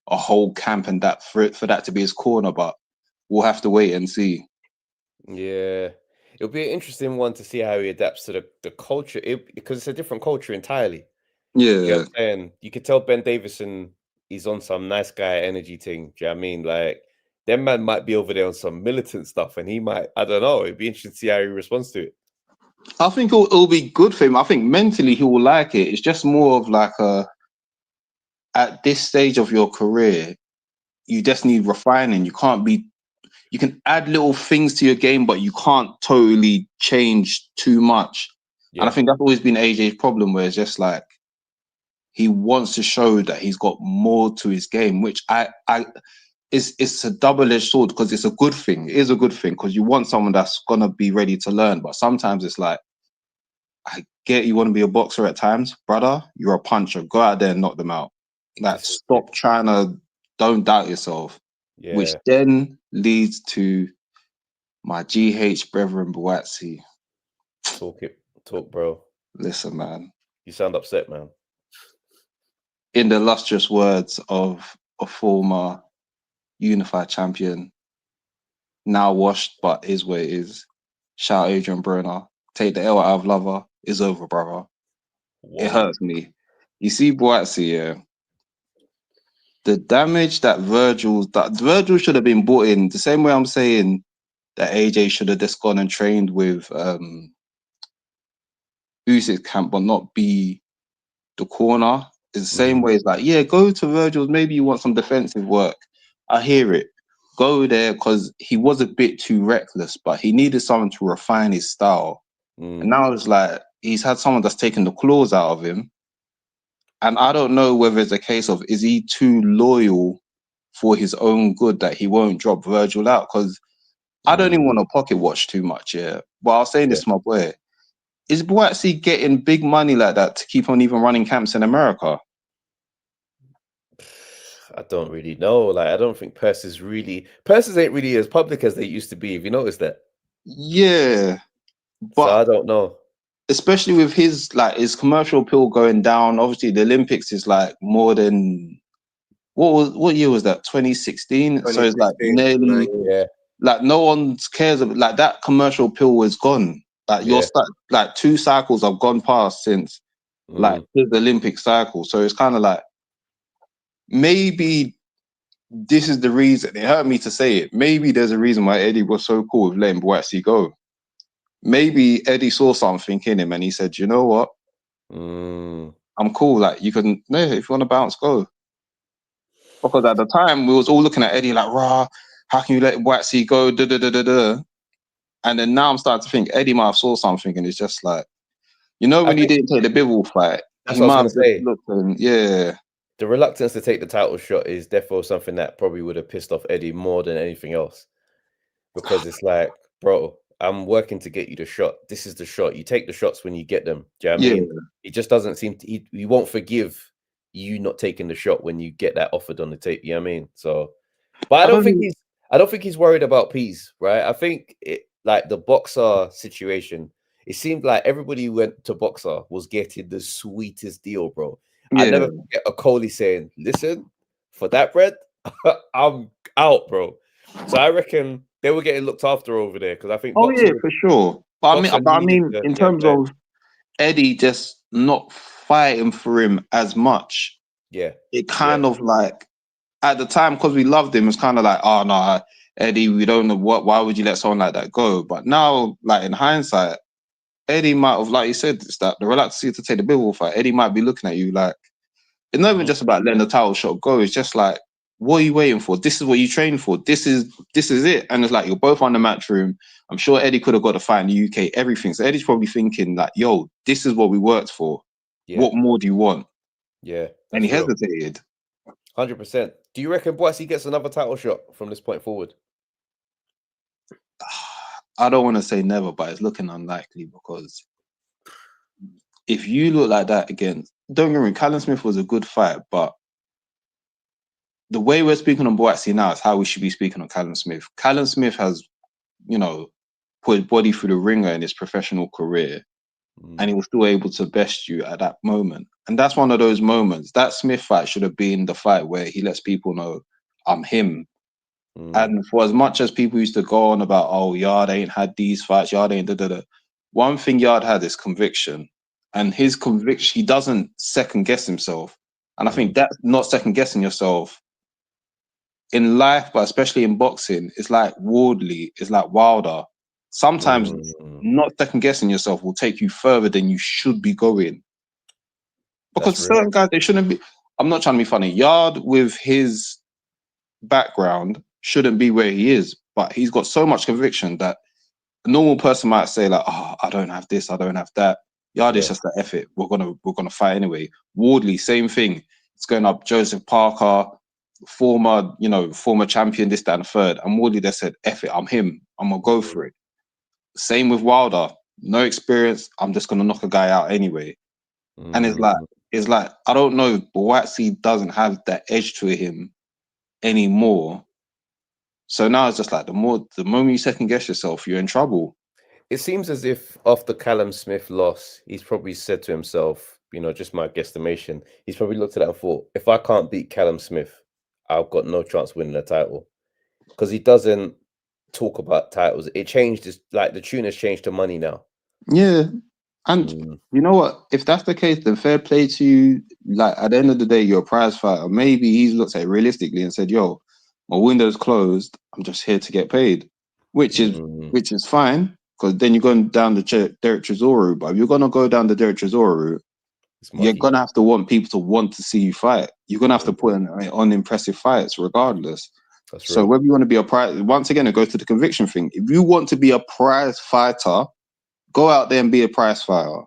S3: a whole camp and that for that to be his corner, but we'll have to wait and see.
S1: Yeah. It'll be an interesting one to see how he adapts to the culture, because it's a different culture entirely.
S3: Yeah.
S1: You know what I'm saying? You could tell Ben Davison he's on some nice guy energy thing. Do you know what I mean? Like, them man might be over there on some militant stuff, and he might, I don't know, it'd be interesting to see how he responds to it.
S3: I think it'll be good for him. I think mentally he will like it. It's just more of like at this stage of your career, you just need refining. You can add little things to your game, but you can't totally change too much. Yeah. And I think that's always been AJ's problem, where it's just like he wants to show that he's got more to his game, which it's a double-edged sword, because it's a good thing. It is a good thing because you want someone that's gonna be ready to learn. But sometimes it's like, I get you want to be a boxer at times, brother. You're a puncher. Go out there and knock them out. Like, stop trying to. Don't doubt yourself. which then leads to my GH brethren Buatsi.
S1: Talk, bro.
S3: Listen, man.
S1: You sound upset, man.
S3: In the lustrous words of a former unified champion, now washed, but is where it is. Shout Adrian Broner. Take the L out of lover. It's over, brother. Whoa. It hurts me. You see, Buatsi, yeah. The damage that Virgil should have been brought in, the same way I'm saying that AJ should have just gone and trained with Usyk's camp, but not be the corner. It's the same way. It's like, yeah, go to Virgil's. Maybe you want some defensive work. I hear it. Go there because he was a bit too reckless, but he needed someone to refine his style. And now it's like he's had someone that's taken the claws out of him. And I don't know whether it's a case of, is he too loyal for his own good that he won't drop Virgil out? Because I don't even want to pocket watch too much, yeah. But I was saying this to my boy. Is Buatsi getting big money like that to keep on even running camps in America?
S1: I don't really know. Like, I don't think purses ain't really as public as they used to be. Have you noticed that?
S3: Yeah.
S1: But so I don't know.
S3: Especially with his commercial appeal going down. Obviously, the Olympics is like more than what year was that? 2016. So it's like nearly like no one cares about like that commercial appeal is gone. Like like 2 cycles have gone past since like the Olympic cycle. So it's kind of like maybe this is the reason. It hurt me to say it. Maybe there's a reason why Eddie was so cool with letting Buatsi go. Maybe Eddie saw something in him and he said, you know what? I'm cool. Like if you want to bounce, go. Because at the time we was all looking at Eddie like, rah, how can you let Buatsi go? And then now I'm starting to think Eddie might have saw something and it's just like, when he didn't take the Bivol fight,
S1: that's what I was going to say.
S3: Looked and,
S1: the reluctance to take the title shot is definitely something that probably would have pissed off Eddie more than anything else. Because it's like, bro, I'm working to get you the shot. This is the shot. You take the shots when you get them. Do you know what I mean? He just doesn't seem to, he won't forgive you not taking the shot when you get that offered on the tape. You know what I mean? So, but I don't think he's worried about peas, right? I think like the Boxer situation, it seemed like everybody who went to Boxer was getting the sweetest deal, bro. I never forget a Coley saying, listen, for that bread, I'm out, bro. So I reckon they were getting looked after over there because I think
S3: for sure. But I mean, in terms of Eddie just not fighting for him as much, it kind of like at the time because we loved him, it's kind of like, oh no, Eddie, we don't know why would you let someone like that go? But now, like in hindsight, Eddie might have, like you said, it's that the reluctance to take the Bivol fight. Eddie might be looking at you like it's not even just about letting the title shot go. It's just like, what are you waiting for? This is what you trained for. This is it. And it's like you're both on the match room. I'm sure Eddie could have got a fight in the UK, everything. So Eddie's probably thinking like, yo, this is what we worked for. What more do you want?
S1: Yeah.
S3: And he hesitated.
S1: 100%. Do you reckon Buatsi gets another title shot from this point forward?
S3: I don't want to say never, but it's looking unlikely because if you look like that again, don't get me wrong, Callum Smith was a good fight, but the way we're speaking on Buatsi now is how we should be speaking on Callum Smith. Callum Smith has, put his body through the ringer in his professional career, and he was still able to best you at that moment. And that's one of those moments. That Smith fight should have been the fight where he lets people know, I'm him. And for as much as people used to go on about, oh, Yard ain't had these fights, Yard ain't da-da-da. One thing Yard had is conviction. And his conviction, he doesn't second guess himself. And I think that's not second guessing yourself in life, but especially in boxing, it's like Wardley, it's like Wilder. Sometimes not second guessing yourself will take you further than you should be going. Because certain guys, they shouldn't be. I'm not trying to be funny. Yard with his background shouldn't be where he is, but he's got so much conviction that a normal person might say like, oh, I don't have this, I don't have that. Yard is just like, F it, we're gonna fight anyway. Wardley, same thing. It's going up Joseph Parker, former champion, this, that, and the third. And Wardley just said, F it, I'm him. I'm gonna go for it. Same with Wilder. No experience, I'm just gonna knock a guy out anyway. And it's like, I don't know, Buatsi doesn't have that edge to him anymore. So now it's just like the moment you second guess yourself, you're in trouble.
S1: It seems as if after Callum Smith loss, he's probably said to himself, just my guesstimation, he's probably looked at that and thought, if I can't beat Callum Smith, I've got no chance of winning the title. Because he doesn't talk about titles. It changed, the tune has changed to money now.
S3: Yeah. And you know what? If that's the case, then fair play to you. Like, at the end of the day, you're a prize fighter. Maybe he's looked at it realistically and said, yo, my window's closed. I'm just here to get paid, which is fine. Because then you're going down the Derek Chisora route. But if you're going to go down the Derek Chisora route, you're going to have to want people to want to see you fight. You're going to have to put on impressive fights regardless. So whether you want to be a prize, once again, it goes to the conviction thing. If you want to be a prize fighter, go out there and be a prize fighter.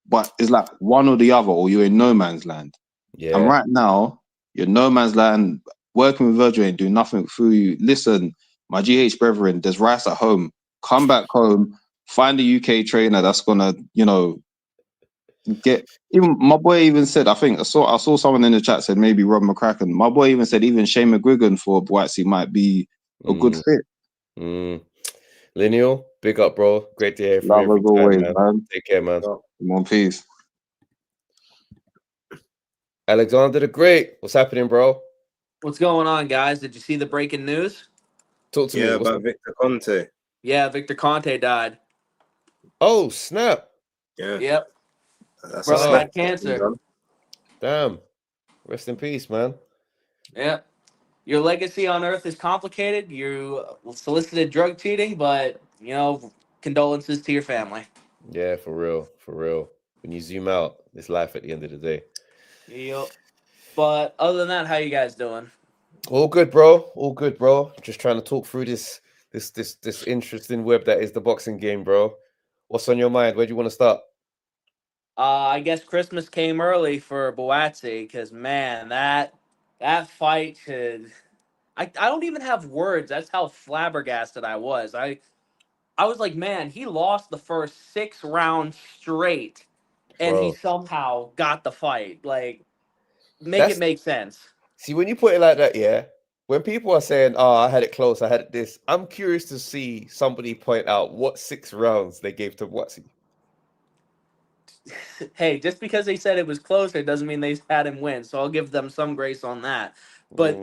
S3: But it's like one or the other, or you're in no man's land.
S1: Yeah.
S3: And right now, you're in no man's land. Working with Virgil ain't doing nothing for you. Listen, my GH brethren, there's rice at home. Come back home, find a UK trainer that's gonna, get. Even my boy even said, I saw someone in the chat said maybe Rob McCracken. My boy even said even Shane McGuigan for Buatsi might be a good fit.
S1: Lineal, big up, bro. Great to hear from you.
S3: Love as always, man.
S1: Take care, man.
S3: Come on, peace.
S1: Alexander the Great, what's happening, bro?
S4: What's going on, guys? Did you see the breaking news?
S1: Talk to me.
S2: About Victor Conte.
S4: Yeah, Victor Conte died.
S1: Oh, snap.
S2: Yeah.
S4: Yep.
S2: That's
S4: brother had cancer.
S1: Damn. Rest in peace, man.
S4: Yeah. Your legacy on Earth is complicated. You solicited drug cheating, but, condolences to your family.
S1: Yeah, for real. For real. When you zoom out, it's life at the end of the day.
S4: Yep. But other than that, how you guys doing?
S1: All good, bro. All good, bro. Just trying to talk through this interesting web that is the boxing game, bro. What's on your mind? Where do you want to start?
S4: I guess Christmas came early for Buatsi because, man, that fight should... I don't even have words. That's how flabbergasted I was. I was like, man, he lost the first 6 rounds straight, and he somehow got the fight. Like, it make sense.
S1: See, when you put it like that, yeah, when people are saying, oh, I had it close, I had it this, I'm curious to see somebody point out what 6 rounds they gave to Buatsi.
S4: Hey, just because they said it was closer doesn't mean they had him win. So I'll give them some grace on that. But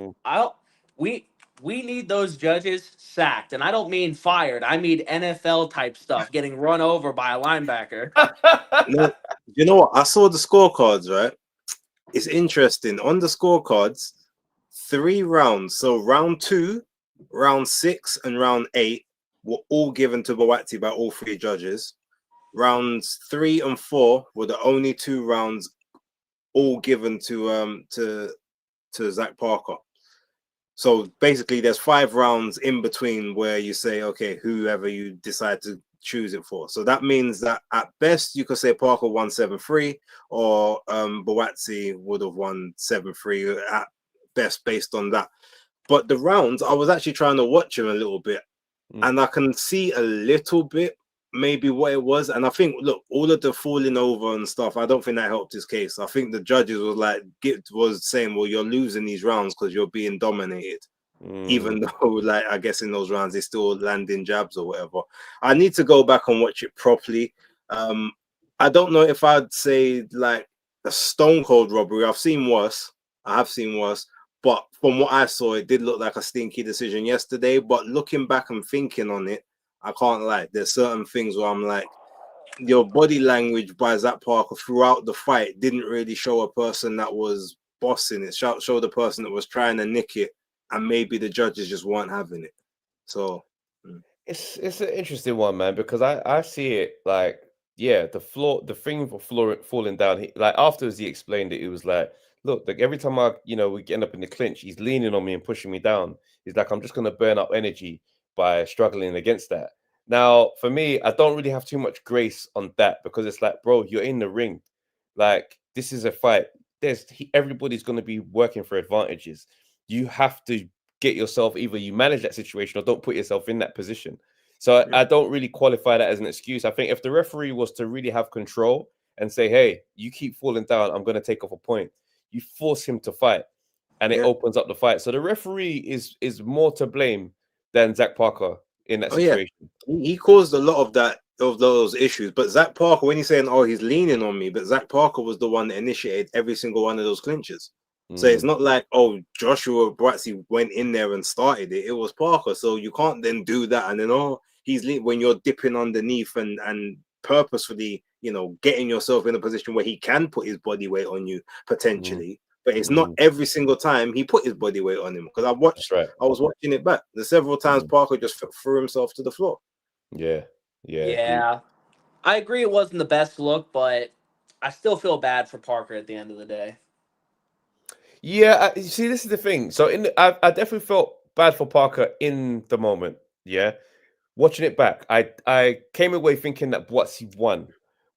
S4: we need those judges sacked, and I don't mean fired. I mean NFL type stuff, getting run over by a linebacker.
S2: You know what? I saw the scorecards, right? It's interesting. On the scorecards, 3 rounds. So round 2, round 6, and round 8 were all given to Buatsi by all 3 judges. Rounds 3 and 4 were the only 2 rounds all given to Zach Parker. So basically, there's 5 rounds in between where you say, okay, whoever you decide to choose it for. So that means that at best you could say Parker won 7-3, or Buatsi would have won 7-3 at best based on that. But the rounds, I was actually trying to watch him a little bit, and I can see a little bit maybe what it was. And I think, look, all of the falling over and stuff, I don't think that helped his case. I think the judges was saying, well, you're losing these rounds because you're being dominated. Even though, like, I guess in those rounds they still landing jabs or whatever. I need to go back and watch it properly. I don't know if I'd say like a stone cold robbery. I have seen worse, but from what I saw, it did look like a stinky decision yesterday. But looking back and thinking on it, I can't lie. There's certain things where I'm like, your body language by Zach Parker throughout the fight didn't really show a person that was bossing it. Showed a person that was trying to nick it, and maybe the judges just weren't having it. So
S1: it's an interesting one, man, because I see it like, yeah, the thing for falling down. Like afterwards, he explained it. It was like, look, like every time we end up in the clinch, he's leaning on me and pushing me down. He's like, I'm just gonna burn up energy by struggling against that. Now, for me, I don't really have too much grace on that because it's like, bro, you're in the ring. Like, this is a fight. Everybody's going to be working for advantages. You have to get yourself, either you manage that situation or don't put yourself in that position. So I don't really qualify that as an excuse. I think if the referee was to really have control and say, hey, you keep falling down, I'm going to take off a point, you force him to fight. and it opens up the fight. So the referee is more to blame than Zach Parker in that situation.
S2: He caused a lot of those issues. But Zach Parker, when he's saying, "Oh, he's leaning on me," but Zach Parker was the one that initiated every single one of those clinches. So it's not like, oh, Joshua Buatsi went in there and started it. It was Parker. So you can't then do that and then when you're dipping underneath and purposefully, getting yourself in a position where he can put his body weight on you potentially. But it's not every single time he put his body weight on him, because I was watching it back. There's several times Parker just threw himself to the floor.
S4: Yeah. I agree it wasn't the best look, but I still feel bad for Parker at the end of the day.
S1: Yeah, see, this is the thing. So I definitely felt bad for Parker in the moment. Yeah, watching it back, I came away thinking that Buatsi won.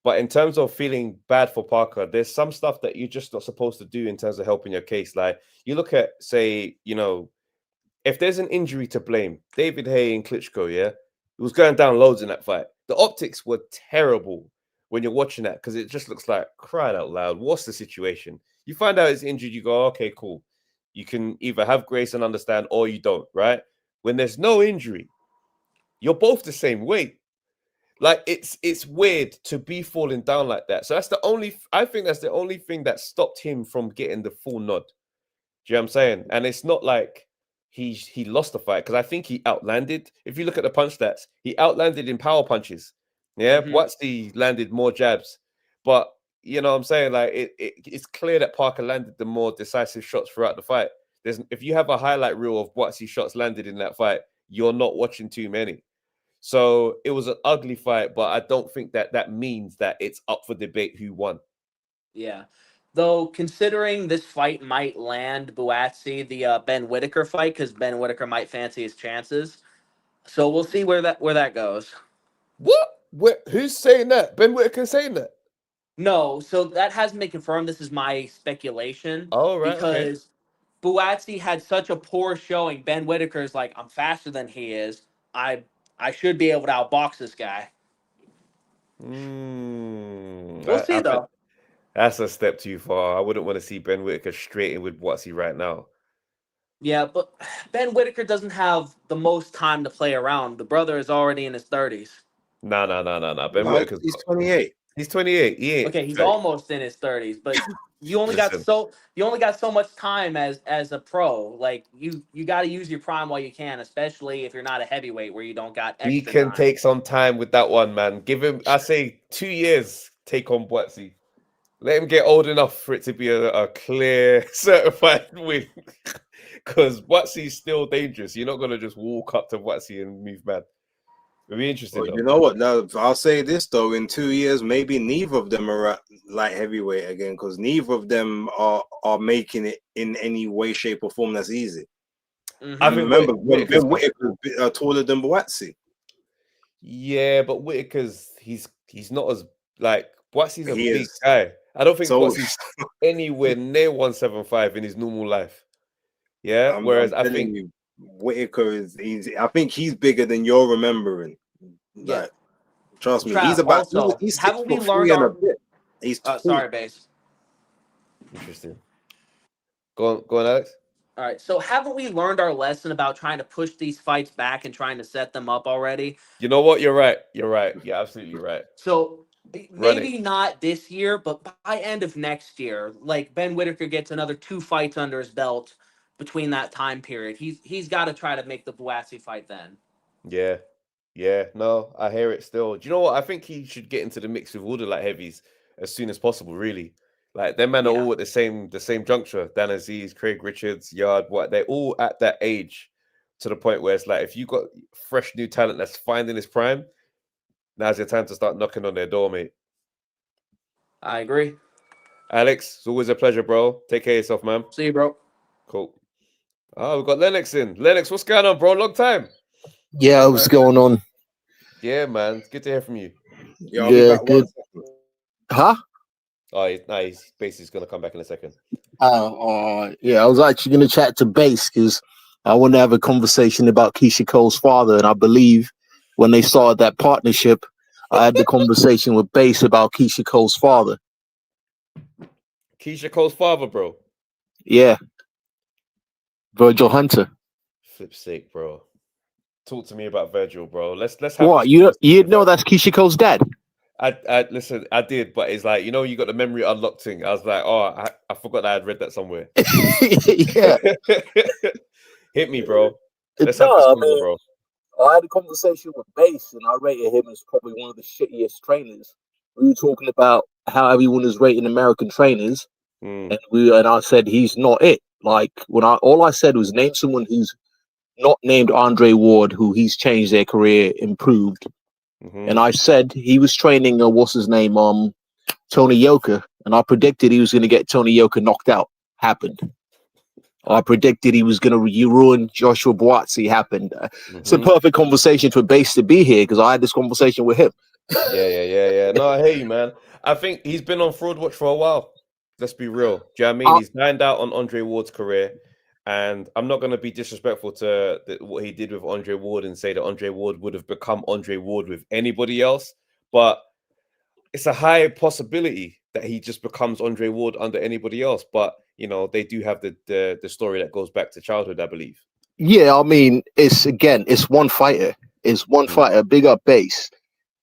S1: But in terms of feeling bad for Parker, there's some stuff that you're just not supposed to do in terms of helping your case. Like you look at, say, if there's an injury to blame, David Haye and Klitschko, it was going down loads in that fight. The optics were terrible when you're watching that, because it just looks like, crying out loud, what's the situation? You find out it's injured, you go, okay, cool. You can either have grace and understand, or you don't, right? When there's no injury, you're both the same weight. Like it's weird to be falling down like that. So I think that's the only thing that stopped him from getting the full nod. Do you know what I'm saying? And it's not like he lost the fight, because I think he outlanded. If you look at the punch stats, he outlanded in power punches. Yeah, Buatsi landed more jabs, but you know what I'm saying? Like it's clear that Parker landed the more decisive shots throughout the fight. If you have a highlight reel of Buatsi shots landed in that fight, you're not watching too many. So it was an ugly fight, but I don't think that means that it's up for debate who won.
S4: Yeah. Though, considering this fight might land Buatsi the Ben Whitaker fight, because Ben Whitaker might fancy his chances. So we'll see where that goes.
S1: What? Who's saying that? Ben Whitaker saying that?
S4: No, so that hasn't been confirmed. This is my speculation.
S1: Oh, right,
S4: because Buatsi had such a poor showing. Ben Whitaker's like, I'm faster than he is. I should be able to outbox this guy. We'll see, though.
S1: That's a step too far. I wouldn't want to see Ben Whitaker straight in with Buatsi right now.
S4: Yeah, but Ben Whitaker doesn't have the most time to play around. The brother is already in his 30s.
S1: No. Ben Whitaker's
S2: 28.
S1: He's 28. He ain't.
S4: Okay, he's almost in his 30s, but you only got so much time as a pro. Like you got to use your prime while you can, especially if you're not a heavyweight where you don't got extra
S1: He can
S4: time.
S1: take some time with that one, man. Give him, I say, 2 years. Take on Buatsi. Let him get old enough for it to be a clear, certified win. Because Buatsi's still dangerous. You're not going to just walk up to Buatsi and move mad. It'll be interesting.
S2: Well, you know what? Now, I'll say this, though. In 2 years, maybe neither of them are at light heavyweight again, because neither of them are making it in any way, shape, or form that's easy. I remember Ben Whitaker's taller than Buatsi.
S1: Yeah, but Whitaker's he's not as like Buatsi's a big guy. I don't think Buatsi's anywhere near 175 in his normal life. Yeah, whereas I think
S2: Whitaker I think he's bigger than you're remembering.
S4: Yeah,
S2: like, trust me. He's about.
S4: Also,
S2: he's
S4: haven't we learned our?
S2: He's
S4: sorry, base.
S1: Interesting. Go on, Alex.
S4: All right, so haven't we learned our lesson about trying to push these fights back and trying to set them up already?
S1: You know what? You're right. You're absolutely right.
S4: So maybe not this year, but by end of next year, like Ben Whitaker gets another 2 fights under his belt between that time period. He's got to try to make the Buatsi fight then.
S1: Yeah. No, I hear it still. Do you know what? I think he should get into the mix with all the light heavies as soon as possible, really. Like, them men are all at the same juncture. Dan Aziz, Craig Richards, Yard, they're all at that age to the point where it's like, if you got fresh new talent that's finding his prime, now's your time to start knocking on their door, mate.
S4: I agree.
S1: Alex, it's always a pleasure, bro. Take care of yourself, man.
S4: See you, bro.
S1: Cool. Oh, we've got Lennox in. Lennox, what's going on, bro? Long time.
S5: Yeah, what's going on?
S1: Yeah, man. It's good to hear from you.
S5: Yeah, good. Huh?
S1: Oh, he's basically going to come back in a second.
S5: Yeah, I was actually going to chat to Base because I want to have a conversation about Keisha Cole's father. And I believe when they started that partnership, I had the conversation with Base about Keisha Cole's father.
S1: Keisha Cole's father, bro?
S5: Yeah. Virgil Hunter.
S1: Flip's sake, bro. Talk to me about Virgil, bro. Let's have
S5: What?
S1: this
S5: You
S1: conversation
S5: know
S1: about-
S5: that's Keisha Cole's dad?
S1: I listen, I did, but it's like, you know, you got the memory unlocked thing. I was like, oh, I forgot that I'd read that somewhere.
S5: Yeah.
S1: Hit me, bro. Let's
S5: No,
S1: have this
S5: I
S1: convo,
S5: mean,
S1: bro.
S5: I had a conversation with Bass, and I rated him as probably one of the shittiest trainers. We were talking about how everyone is rating American trainers, and I said he's not it. Like all I said was name someone who's not named Andre Ward, who he's changed their career, improved. And I said he was training what's his name, Tony Yoka, and I predicted he was going to get Tony Yoka knocked out. Happened. I predicted he was going to ruin Joshua Buatsi. Happened. It's a perfect conversation for Bass to be here because I had this conversation with him.
S1: Yeah. No, I hear you, man. I think he's been on Fraud Watch for a while. Let's be real. Do you know what I mean? He's lined out on Andre Ward's career. And I'm not going to be disrespectful to what he did with Andre Ward and say that Andre Ward would have become Andre Ward with anybody else. But it's a high possibility that he just becomes Andre Ward under anybody else. But, you know, they do have the story that goes back to childhood, I believe.
S5: Yeah, I mean, it's one fighter. It's one fighter. Big up Bass.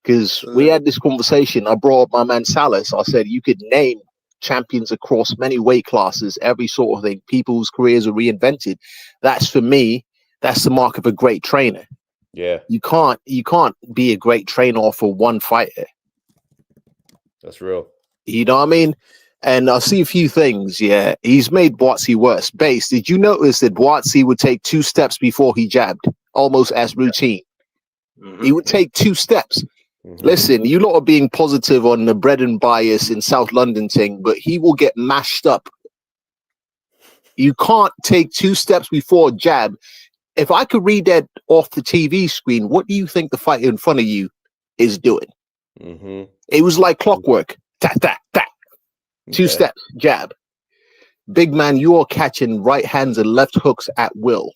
S5: Because we had this conversation. I brought up my man Salas. I said, you could name champions across many weight classes, every sort of thing. People's careers are reinvented. That's, for me, that's the mark of a great trainer.
S1: Yeah.
S5: You can't be a great trainer for one fighter.
S1: That's real.
S5: You know what I mean? And I see a few things. Yeah, he's made Buatsi worse. Bass, did you notice that Buatsi would take 2 steps before he jabbed, almost as routine? He would take 2 steps. Listen, you lot are being positive on the bread and bias in South London thing, but he will get mashed up. You can't take 2 steps before jab. If I could read that off the TV screen, what do you think the fighter in front of you is doing? It was like clockwork. Tat, tat, tat. 2 steps, jab. Big man, you are catching right hands and left hooks at will.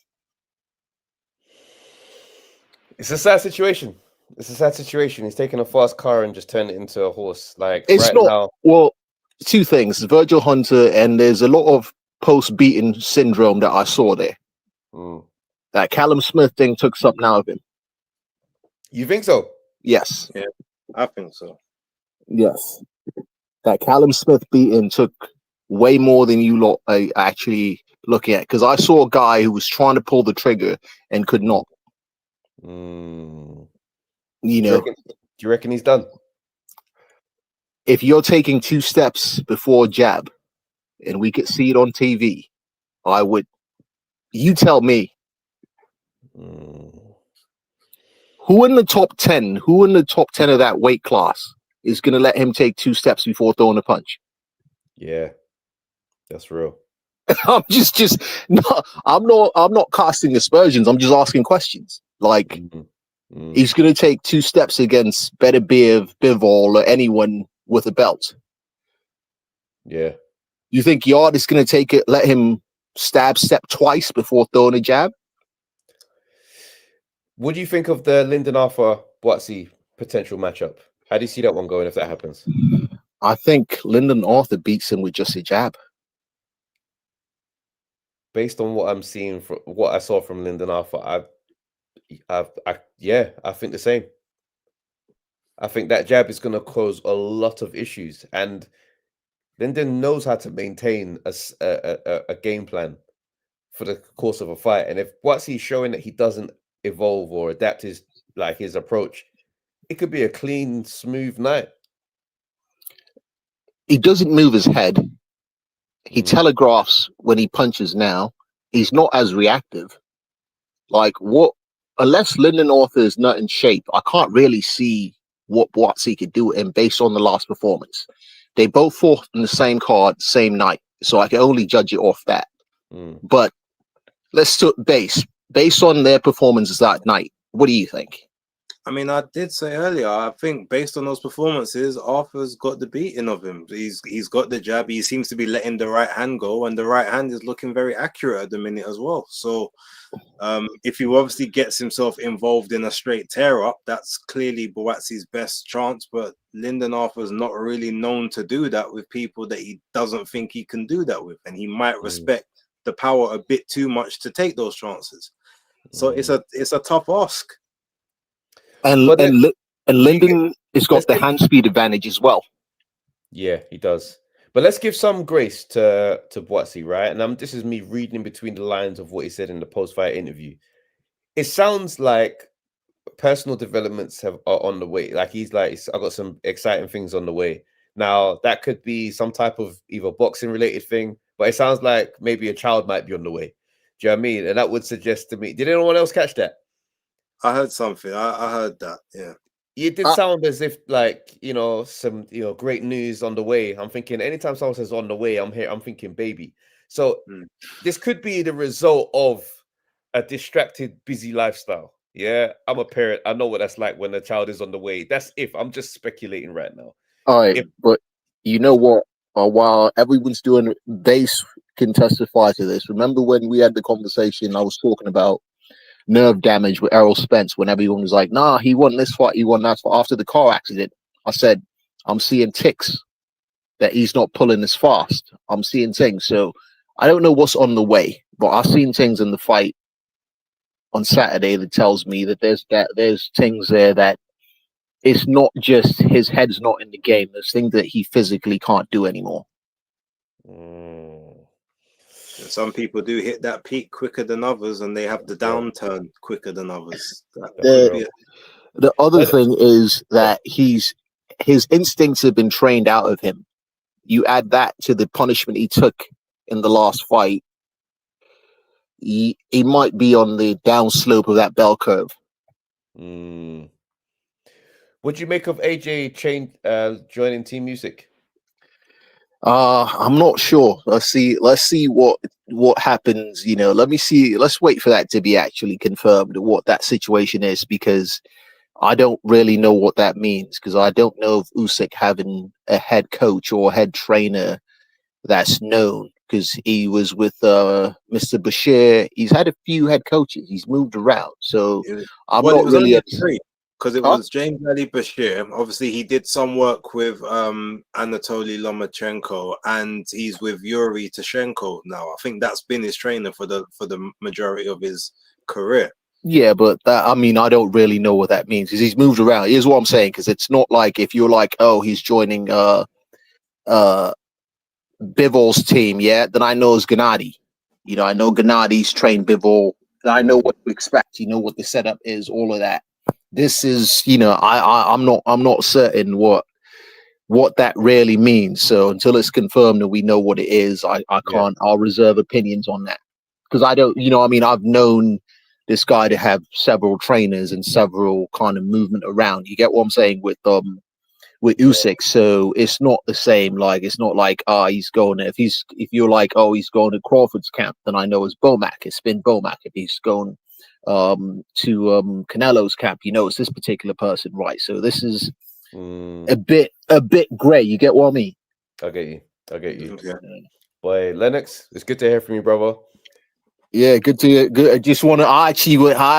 S1: It's a sad situation. He's taking a fast car and just turned it into a horse. Like
S5: it's
S1: right
S5: not,
S1: now.
S5: Well, 2 things. Virgil Hunter, and there's a lot of post-beating syndrome that I saw there. That Callum Smith thing took something out of him.
S1: You think so?
S5: Yes.
S2: Yeah, I think so.
S5: Yes. That Callum Smith beating took way more than you lot are actually looking at. Because I saw a guy who was trying to pull the trigger and could not. You know,
S1: do you reckon he's done?
S5: If you're taking 2 steps before jab and we could see it on TV, I would. You tell me. Who in the top 10 of that weight class is going to let him take 2 steps before throwing a punch?
S1: Yeah, that's real.
S5: I'm just no. I'm not casting aspersions. I'm just asking questions. Like, he's going to take 2 steps against Benavidez, Bivol, or anyone with a belt.
S1: Yeah.
S5: You think Yard is going to take it? Let him step twice before throwing a jab?
S1: What do you think of the Lyndon Arthur Buatsi potential matchup? How do you see that one going if that happens?
S5: I think Lyndon Arthur beats him with just a jab.
S1: Based on what I'm seeing, from what I saw from Lyndon Arthur, I think the same. I think that jab is going to cause a lot of issues, and Lyndon knows how to maintain a game plan for the course of a fight. And if Buatsi showing that he doesn't evolve or adapt his approach, it could be a clean, smooth night.
S5: He doesn't move his head. He telegraphs when he punches now. He's not as reactive. Like, what? Unless Lyndon Arthur is not in shape, I can't really see what Buatsi could do with him based on the last performance. They both fought in the same card, same night, so I can only judge it off that. But let's do based on their performances that night. What do you think?
S2: I mean, I did say earlier, I think based on those performances, Arthur's got the beating of him. He's got the jab. He seems to be letting the right hand go, and the right hand is looking very accurate at the minute as well. So if he obviously gets himself involved in a straight tear-up, that's clearly Buatsi's best chance. But Lyndon Arthur's not really known to do that with people that he doesn't think he can do that with. And he might respect the power a bit too much to take those chances. So it's a tough ask.
S5: And Lyndon has got the hand speed advantage as well.
S1: Yeah, he does. But let's give some grace to Buatsi, right? And this is me reading between the lines of what he said in the post-fight interview. It sounds like personal developments are on the way. Like he's like, I got some exciting things on the way. Now that could be some type of either boxing related thing, but it sounds like maybe a child might be on the way. Do you know what I mean? And that would suggest to me. Did anyone else catch that?
S2: I heard something. I heard that. Yeah.
S1: It did sound as if, like, some great news on the way. I'm thinking anytime someone says on the way, I'm thinking baby. So this could be the result of a distracted, busy lifestyle. Yeah, I'm a parent. I know what that's like when a child is on the way. That's if I'm just speculating right now.
S5: All right, but you know what? While everyone's doing, Base can testify to this. Remember when we had the conversation? I was talking about nerve damage with Errol Spence when everyone was like, nah, he won this fight, he won that fight. After the car accident, I said, I'm seeing ticks that he's not pulling as fast. I'm seeing things. So I don't know what's on the way, but I've seen things in the fight on Saturday that tells me that there's things there that it's not just his head's not in the game. There's things that he physically can't do anymore.
S2: Some people do hit that peak quicker than others, and they have the downturn quicker than others.
S5: The other thing is that his instincts have been trained out of him. You add that to the punishment he took in the last fight, he might be on the downslope of that bell curve.
S1: What do you make of AJ joining Team Music?
S5: I'm not sure. Let's see what happens. Let's wait for that to be actually confirmed, what that situation is, because I don't really know what that means, because I don't know if Usyk having a head coach or head trainer that's known, because he was with Mr. Bashir. He's had a few head coaches. He's moved around. So I'm not really
S2: because it was James Ali Bashir. Obviously, he did some work with Anatoly Lomachenko, and he's with Yuri Tashenko now. I think that's been his trainer for the majority of his career.
S5: Yeah, but I don't really know what that means, because he's moved around. Here's what I'm saying, because it's not like if you're like, oh, he's joining Bivol's team, then I know it's Gennady. I know Gennady's trained Bivol. I know what to expect. What the setup is, all of that. This is, I'm not certain what that really means. So until it's confirmed and we know what it is, I can't. I'll reserve opinions on that, because I don't. I've known this guy to have several trainers and several kind of movement around. You get what I'm saying with Usyk. So it's not the same. Like, it's not like he's going. If you're like, oh, he's going to Crawford's camp, then I know it's Bomac. It's been Bomac. If he's going to Canelo's camp, it's this particular person, right? So this is a bit gray. You get what I mean?
S1: I get you. Okay. Boy, Lennox, it's good to hear from you, brother.
S5: Yeah, good to good. I just want to. I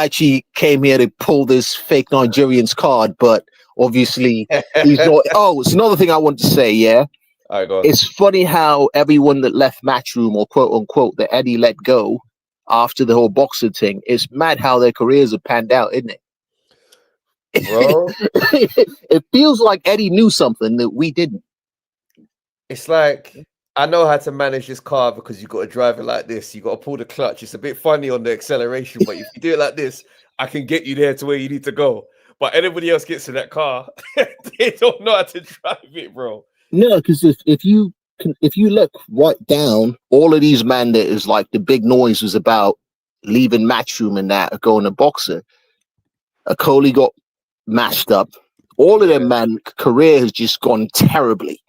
S5: actually came here to pull this fake Nigerian's card, but obviously he's not. Oh, it's another thing I want to say. Yeah,
S1: all right, go on.
S5: It's funny how everyone that left Matchroom, or quote unquote that Eddie let go after the whole boxing thing, it's mad how their careers have panned out, isn't it?
S1: Bro,
S5: it feels like Eddie knew something that we didn't.
S1: It's like, I know how to manage this car because you got to drive it like this. You got to pull the clutch. It's a bit funny on the acceleration, but if you do it like this, I can get you there to where you need to go. But anybody else gets in that car, they don't know how to drive it, bro.
S5: No, because if you look right down, all of these men that is like the big noise was about leaving Matchroom and that, going to boxer. Coley got mashed up. All of them, man, career has just gone terribly.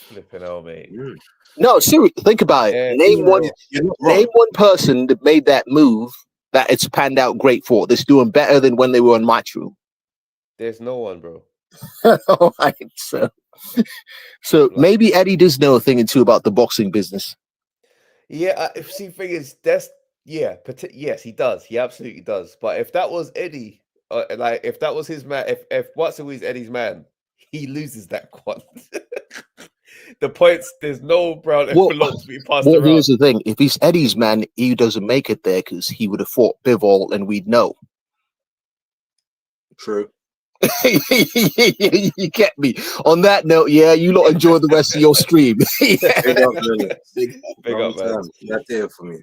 S1: Flipping hell, mate.
S5: No, seriously, think about it. Name one person that made that move that it's panned out great for. That's doing better than when they were on Matchroom.
S1: There's no one, bro.
S5: All right, so maybe Eddie does know a thing or two about the boxing business.
S1: Yeah, see, thing is, yes, he does. He absolutely does. But if that was Eddie, if that was his man, if Buatsi was Eddie's man, he loses that quad. the points. There's no brown
S5: Well,
S1: envelopes being passed
S5: well,
S1: around.
S5: here's the thing: if he's Eddie's man, he doesn't make it there because he would have fought Bivol, and we'd know.
S2: True.
S5: You get me. On that note, yeah, you lot enjoy the rest of your stream.
S2: Big up, man.
S1: Big up, man.
S2: That's it for me.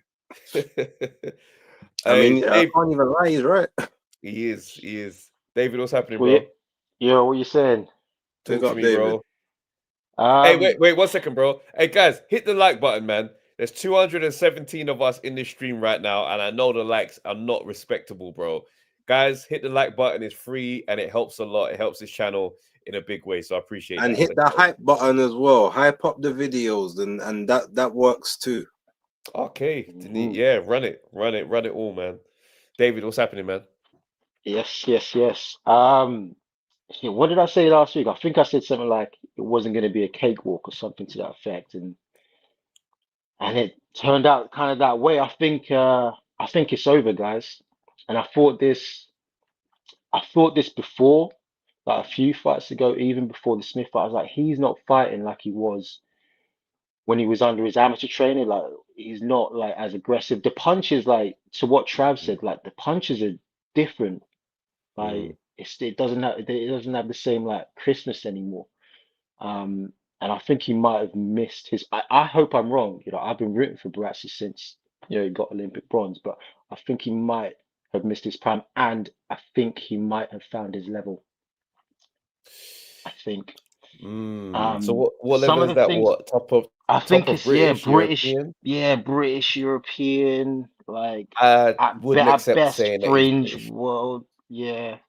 S1: I mean,
S2: I can't even lie. He's right.
S1: He is. David, what's happening,
S6: Well,
S1: bro?
S6: Yo, what you saying?
S1: Talk
S2: Big
S1: to
S2: up,
S1: me,
S2: David.
S1: bro. Hey, wait 1 second, bro. Hey, guys, hit the like button, man. There's 217 of us in this stream right now, and I know the likes are not respectable, bro. Guys, hit the like button. It's free, and it helps a lot. It helps this channel in a big way, so I appreciate it.
S2: And hit the hype button as well. Hype up the videos, and that works too.
S1: Okay. Yeah, run it all, man. David, what's happening, man?
S6: Yes. What did I say last week? I think I said something like it wasn't going to be a cakewalk or something to that effect, and it turned out kind of that way. I think it's over, guys. And I thought this before, like a few fights ago, even before the Smith fight. I was like, he's not fighting like he was when he was under his amateur training. Like, he's not like as aggressive. The punches, like to what Trav said, like the punches are different. Like it doesn't have the same like crispness anymore. And I think he might have missed his. I hope I'm wrong. You know, I've been rooting for Buatsi since he got Olympic bronze, but I think he might have missed his prime, and I think he might have found his level. I think.
S1: So what
S6: some
S1: level
S6: of
S1: is
S6: the
S1: that?
S6: things,
S1: What
S6: I think
S1: of
S6: it's
S1: British, European?
S6: British, European, like
S1: I
S6: at
S1: wouldn't accept
S6: best
S1: saying that he's
S6: fringe
S1: British.
S6: world. Yeah.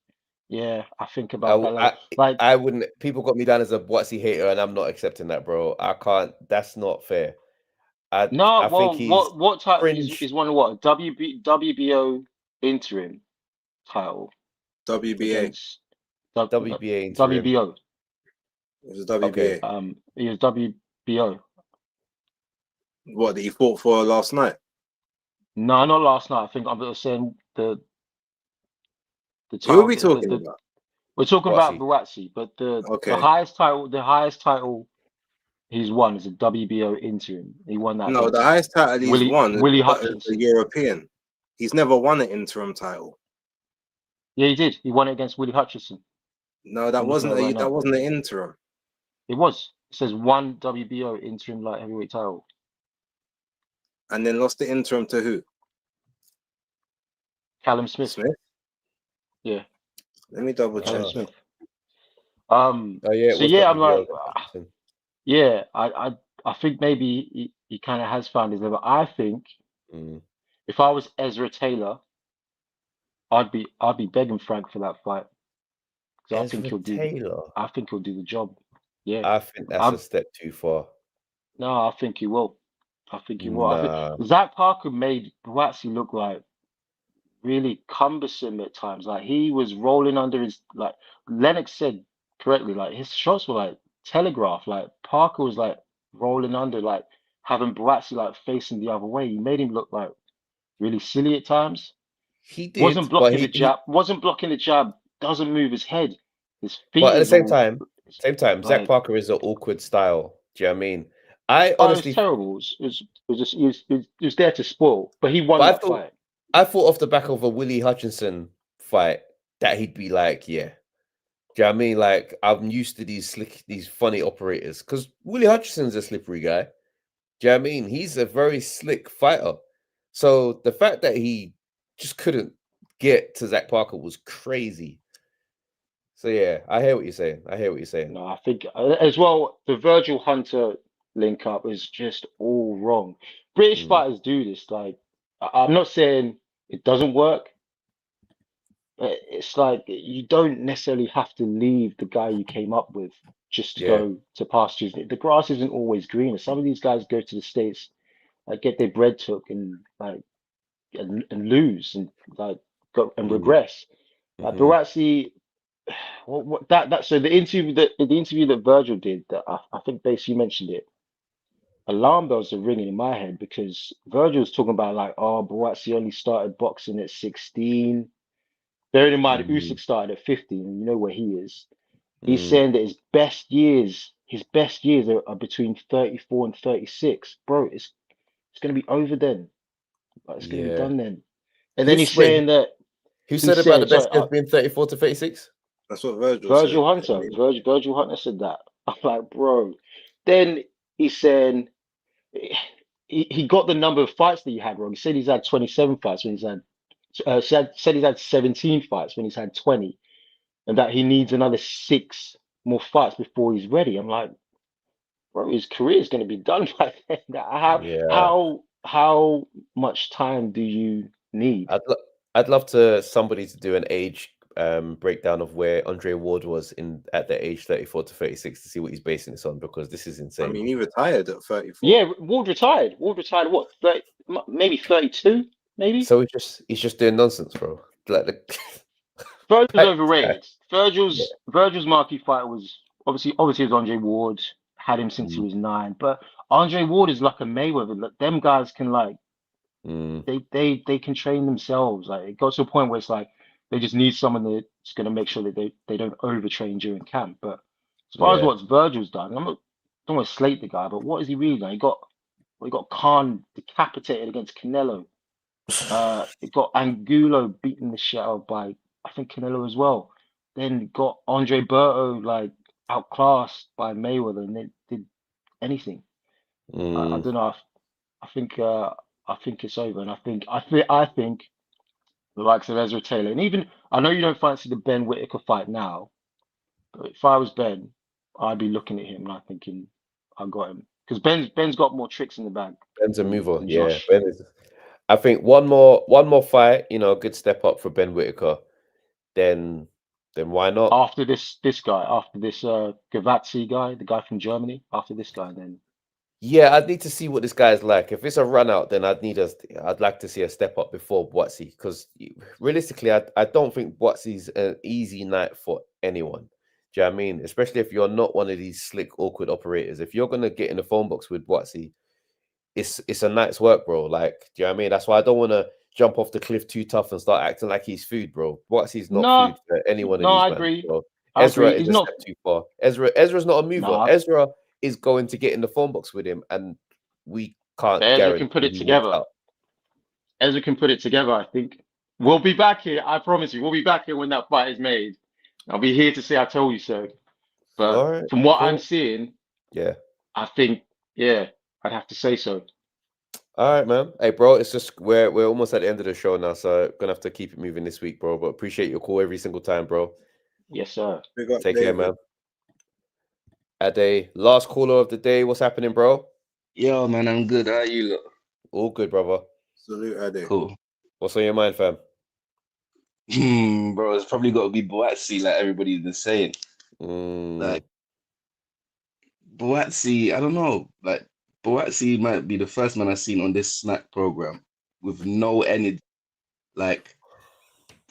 S6: I think about that level.
S1: I wouldn't. People got me down as a Buatsi hater, and I'm not accepting that, bro. I can't. That's not fair. I think he's
S6: what type
S1: fringe.
S6: is one of what WBO interim title
S2: WBA.
S6: against
S1: WBA interim.
S6: WBO.
S2: It was WBA.
S1: Okay.
S6: He was WBO.
S2: What that he fought for last night?
S6: No, not last night. I think I'm saying the
S2: Who are we talking about?
S6: We're talking
S1: Buatsi.
S6: about Buatsi, but the
S2: Okay.
S6: highest title he's won is a WBO interim. He won that.
S2: No, the highest title he's won
S6: Willie
S2: is
S6: Hutchinson.
S2: the European. He's never won an interim title.
S6: Yeah, he did. He won it against Willie Hutchinson.
S2: No, that wasn't an interim.
S6: It was. It says one WBO interim light heavyweight title.
S2: And then lost the interim to who?
S6: Callum Smith. Yeah.
S2: Let me double check.
S6: Smith.
S1: Yeah.
S6: So yeah, I'm like, yeah, I think maybe he kind of has found his level. I think if I was Ezra Taylor, I'd be begging Frank for that fight. I think he'll do the job. Yeah.
S1: I think that's a step too far.
S6: No, I think he will. I think Zach Parker made Buatsi look like really cumbersome at times. Like he was rolling under his, like Lennox said correctly, like his shots were like telegraphed. Like Parker was like rolling under, like having Buatsi like facing the other way. He made him look like really silly at times.
S1: He did.
S6: Wasn't blocking the jab. Doesn't move his head. His feet.
S1: But at the same time, Zach Parker is an awkward style. Do you know what I mean? I honestly,
S6: it was terrible. It was there to spoil, but he won that fight.
S1: I thought off the back of a Willie Hutchinson fight that he'd be like, yeah. Do you know what I mean? Like, I'm used to these funny operators because Willie Hutchinson's a slippery guy. Do you know what I mean? He's a very slick fighter. So the fact that he just couldn't get to Zach Parker was crazy. So yeah, I hear what you're saying.
S6: No, I think as well the Virgil Hunter link up is just all wrong. British fighters do this. Like, I'm not saying it doesn't work, but it's like you don't necessarily have to leave the guy you came up with just to go to pastures. The grass isn't always greener. Some of these guys go to the States, like get their bread took and like and lose and like go and regress. Buatsi, so the interview that Virgil did, that I think basically you mentioned it. Alarm bells are ringing in my head because Virgil's talking about like, oh, Buatsi only started boxing at 16. Bearing in mind, Usyk started at 15, and you know where he is. He's saying that his best years, his best years are between 34 and 36. Bro, it's going to be over then. Like, it's going to be done then. And then he's saying that.
S1: Who said about the best
S6: sorry,
S1: years being 34 to 36?
S2: That's what Virgil
S6: Virgil
S2: said.
S6: Hunter. Virgil Hunter said that. I'm like, bro. Then he's saying he got the number of fights that he had wrong. He said he's had 27 fights when he's had said he's had 17 fights when he's had 20, and that he needs another 6 more fights before he's ready. I'm like, bro, his career is going to be done by then. How much time do you need?
S1: I'd love somebody to do an age breakdown of where Andre Ward was at the age 34 to 36 to see what he's basing this on, because this is insane.
S2: I mean, he retired at 34.
S6: Yeah, Ward retired. What? 30, maybe 32, maybe.
S1: So he's just doing nonsense, bro. Like
S6: Virgil's overrated. Virgil's marquee fight was obviously it was Andre Ward. Had him since he was 9, but Andre Ward is like a Mayweather. Like, them guys can they can train themselves. Like, it got to a point where it's like they just need someone that's going to make sure that they don't overtrain during camp. But as far as what Virgil's done, I don't want to slate the guy, but what has he really done? He got Khan decapitated against Canelo. He got Angulo beaten the shit out by, I think, Canelo as well. Then got Andre Berto like outclassed by Mayweather, and they did anything. I don't know. I think it's over, and I think the likes of Ezra Taylor, and even I know you don't fancy the Benn Whitaker fight now, but if I was Ben, I'd be looking at him and I'm thinking, I got him, because Ben's got more tricks in the bag.
S1: Ben's a mover, yeah. Ben is. I think one more fight, good step up for Benn Whitaker. Then why not?
S6: After this guy, after this Buatsi guy, the guy from Germany, after this guy, then.
S1: Yeah, I'd need to see what this guy's like. If it's a run out, then I'd like to see a step up before Buatsi, because realistically, I don't think Buatsi's an easy night for anyone. Do you know what I mean? Especially if you're not one of these slick, awkward operators. If you're gonna get in the phone box with Buatsi, it's a night's work, bro. Like, do you know what I mean? That's why I don't want to jump off the cliff too tough and start acting like he's food, bro. Buatsi's not food for anyone.
S6: I agree.
S1: Bro. Ezra is a step too far. Ezra's not a mover. Ezra is going to get in the phone box with him, and we can't.
S6: Ezra can put it together. Ezra can put it together. I think we'll be back here. I promise you, we'll be back here when that fight is made. I'll be here to say I told you so. But from what I'm seeing, I think, I'd have to say so.
S1: All right, man. Hey, bro, it's just we're almost at the end of the show now, so gonna have to keep it moving this week, bro. But appreciate your call every single time, bro.
S6: Yes, sir.
S1: Take care, man. Ade, last caller of the day. What's happening, bro?
S7: Yo, man, I'm good. How are you look?
S1: All good, brother.
S2: Salute, Ade.
S7: Cool.
S1: What's on your mind, fam?
S7: Bro, it's probably got to be Buatsi, like everybody's been saying. Like, Buatsi, I don't know. Like, Buatsi might be the first man I've seen on this snack program with no energy. Like,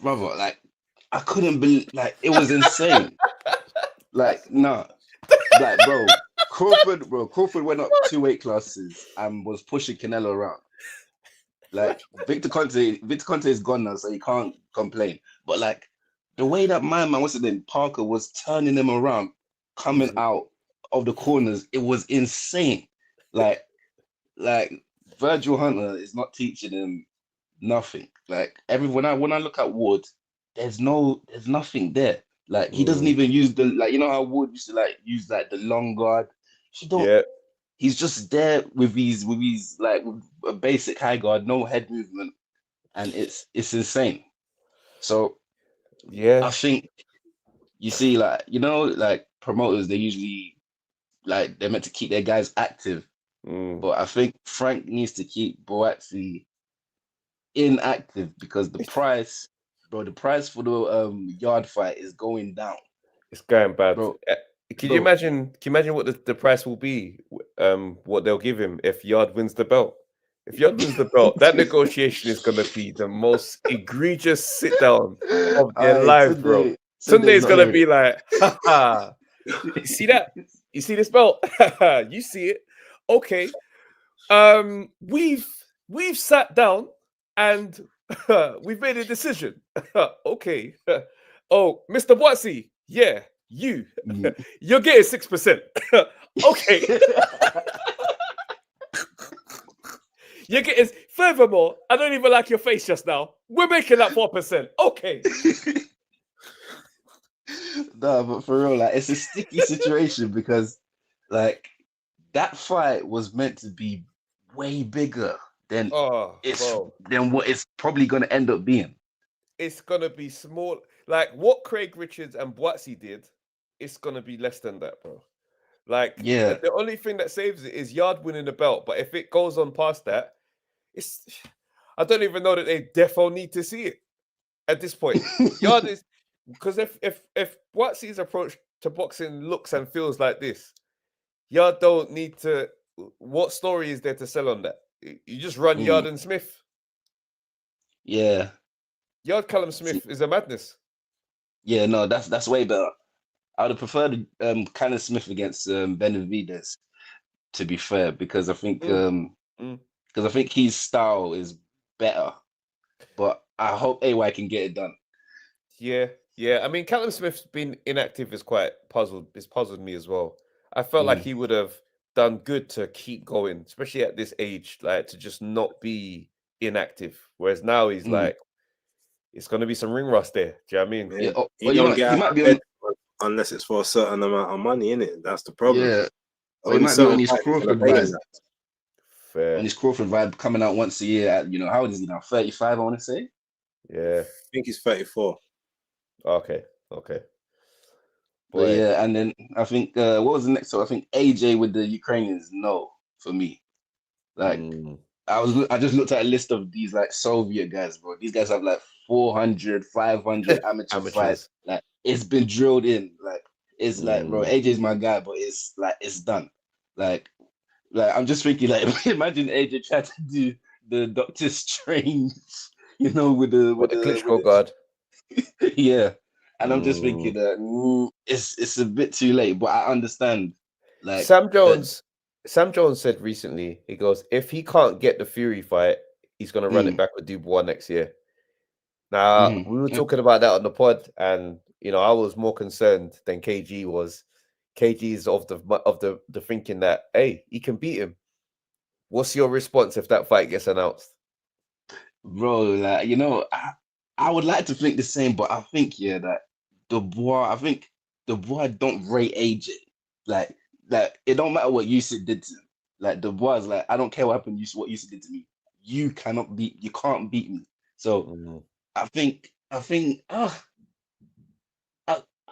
S7: brother, like, I couldn't believe, like, it was insane. Like, nah. Like, Crawford went up 2 weight classes and was pushing Canelo around. Like, Victor Conte is gone now, so he can't complain. But like, the way that my man, what's his name, Parker, was turning him around, coming out of the corners, it was insane. Like Virgil Hunter is not teaching him nothing. Like, when I look at Ward, there's nothing there. Like, he doesn't even use how Wood used to use the long guard. He's just there with his like a basic high guard, no head movement, and it's insane. So I think you see, like promoters, they usually they're meant to keep their guys active, but I think Frank needs to keep Buatsi inactive, because the price for the yard fight is going down.
S1: It's going bad.
S7: Bro,
S1: Can you imagine what the price will be? What they'll give him if Yard wins the belt. If Yard wins the belt, that negotiation is gonna be the most egregious sit down of their lives, bro. Sunday's gonna be like, haha. You see that? You see this belt? You see it? Okay. We've sat down and we've made a decision. Okay. Oh, Mr. Buatsi, yeah. you're getting 6%. Okay. You're getting, furthermore, I don't even like your face just now. We're making that 4%. Okay.
S7: No, but for real, like, it's a sticky situation because, like, that fight was meant to be way bigger than than what it's probably going to end up being.
S1: It's going to be small. Like, what Craig Richards and Buatsi did, it's going to be less than that, bro. Like, the only thing that saves it is Yard winning the belt. But if it goes on past that, I don't even know that they defo need to see it at this point. Yard is, because if Buatsi's approach to boxing looks and feels like this, Yard don't need to. What story is there to sell on that? You just run Yard and Smith.
S7: Yeah.
S1: Yard Callum Smith is a madness.
S7: Yeah, no, that's way better. I would have preferred Callum Smith against Benavidez, to be fair, because I think I think his style is better. But I hope AY can get it done.
S1: Yeah. I mean, Callum Smith's been inactive is quite puzzled. It's puzzled me as well. I felt like he would have done good to keep going, especially at this age, like to just not be inactive. Whereas now he's like, it's going to be some ring rust there. Do you know what I mean?
S2: Yeah. He might be unless it's for a certain amount of money, innit? That's the problem.
S7: Yeah. Or he might be on his Crawford vibe. Fair. On his Crawford vibe coming out once a year at, how old is he now? 35, I want to say?
S1: Yeah.
S2: I think he's 34.
S1: Okay.
S7: But yeah, and then I think what was the next? So I think AJ with the Ukrainians, no, for me. Like I just looked at a list of these like Soviet guys, bro. These guys have like 400, 500 amateur fights. Like it's been drilled in. Like it's like, bro, AJ's my guy, but it's like it's done. Like I'm just thinking, like, imagine AJ tried to do the Doctor Strange, with the
S1: Klitschko guard.
S7: Yeah. And I'm just thinking that it's a bit too late, but I understand. Like
S1: Sam Jones said recently, he goes, if he can't get the Fury fight, he's going to run it back with Dubois next year. Now, we were talking about that on the pod, and I was more concerned than KG was. KG is of the thinking that, hey, he can beat him. What's your response if that fight gets announced?
S7: Bro, like, I would like to think the same, but I think that Dubois don't rate AJ. Like it don't matter what Usyk did to him. Like Dubois is like, I don't care what happened, what Usyk did to me. You can't beat me. So I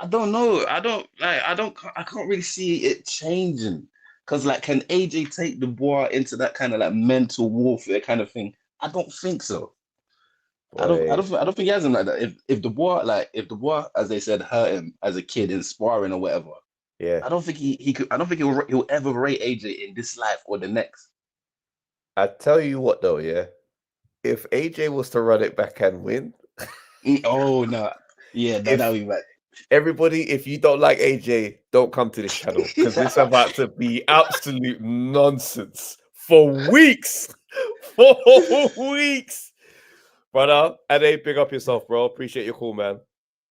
S7: don't know. I can't really see it changing. Cause like, can AJ take Dubois into that kind of like mental warfare kind of thing? I don't think so. I don't think he has him like that. If Dubois, as they said, hurt him as a kid in sparring or whatever, I don't think he could. I don't think he'll ever rate AJ in this life or the next.
S1: I tell you what, though, if AJ was to run it back and win,
S7: oh no, that'll be bad.
S1: Everybody, if you don't like AJ, don't come to this channel because it's about to be absolute nonsense for weeks. Brother, Ade, big up yourself, bro. Appreciate your call, man.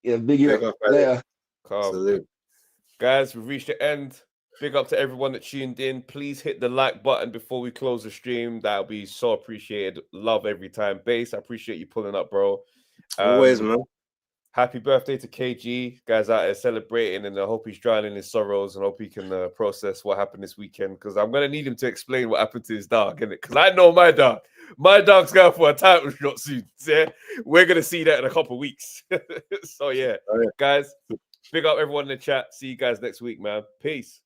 S7: Yeah, big up. Later.
S1: Salute. Guys, we've reached the end. Big up to everyone that tuned in. Please hit the like button before we close the stream. That'll be so appreciated. Love every time. Base, I appreciate you pulling up, bro.
S2: Always, man.
S1: Happy birthday to KG. Guys out there celebrating, and I hope he's drowning his sorrows and hope he can process what happened this weekend, because I'm going to need him to explain what happened to his dog, innit? Because I know my dog. My dog's going for a title shot soon. Yeah? We're going to see that in a couple of weeks. So, yeah. Guys, big up everyone in the chat. See you guys next week, man. Peace.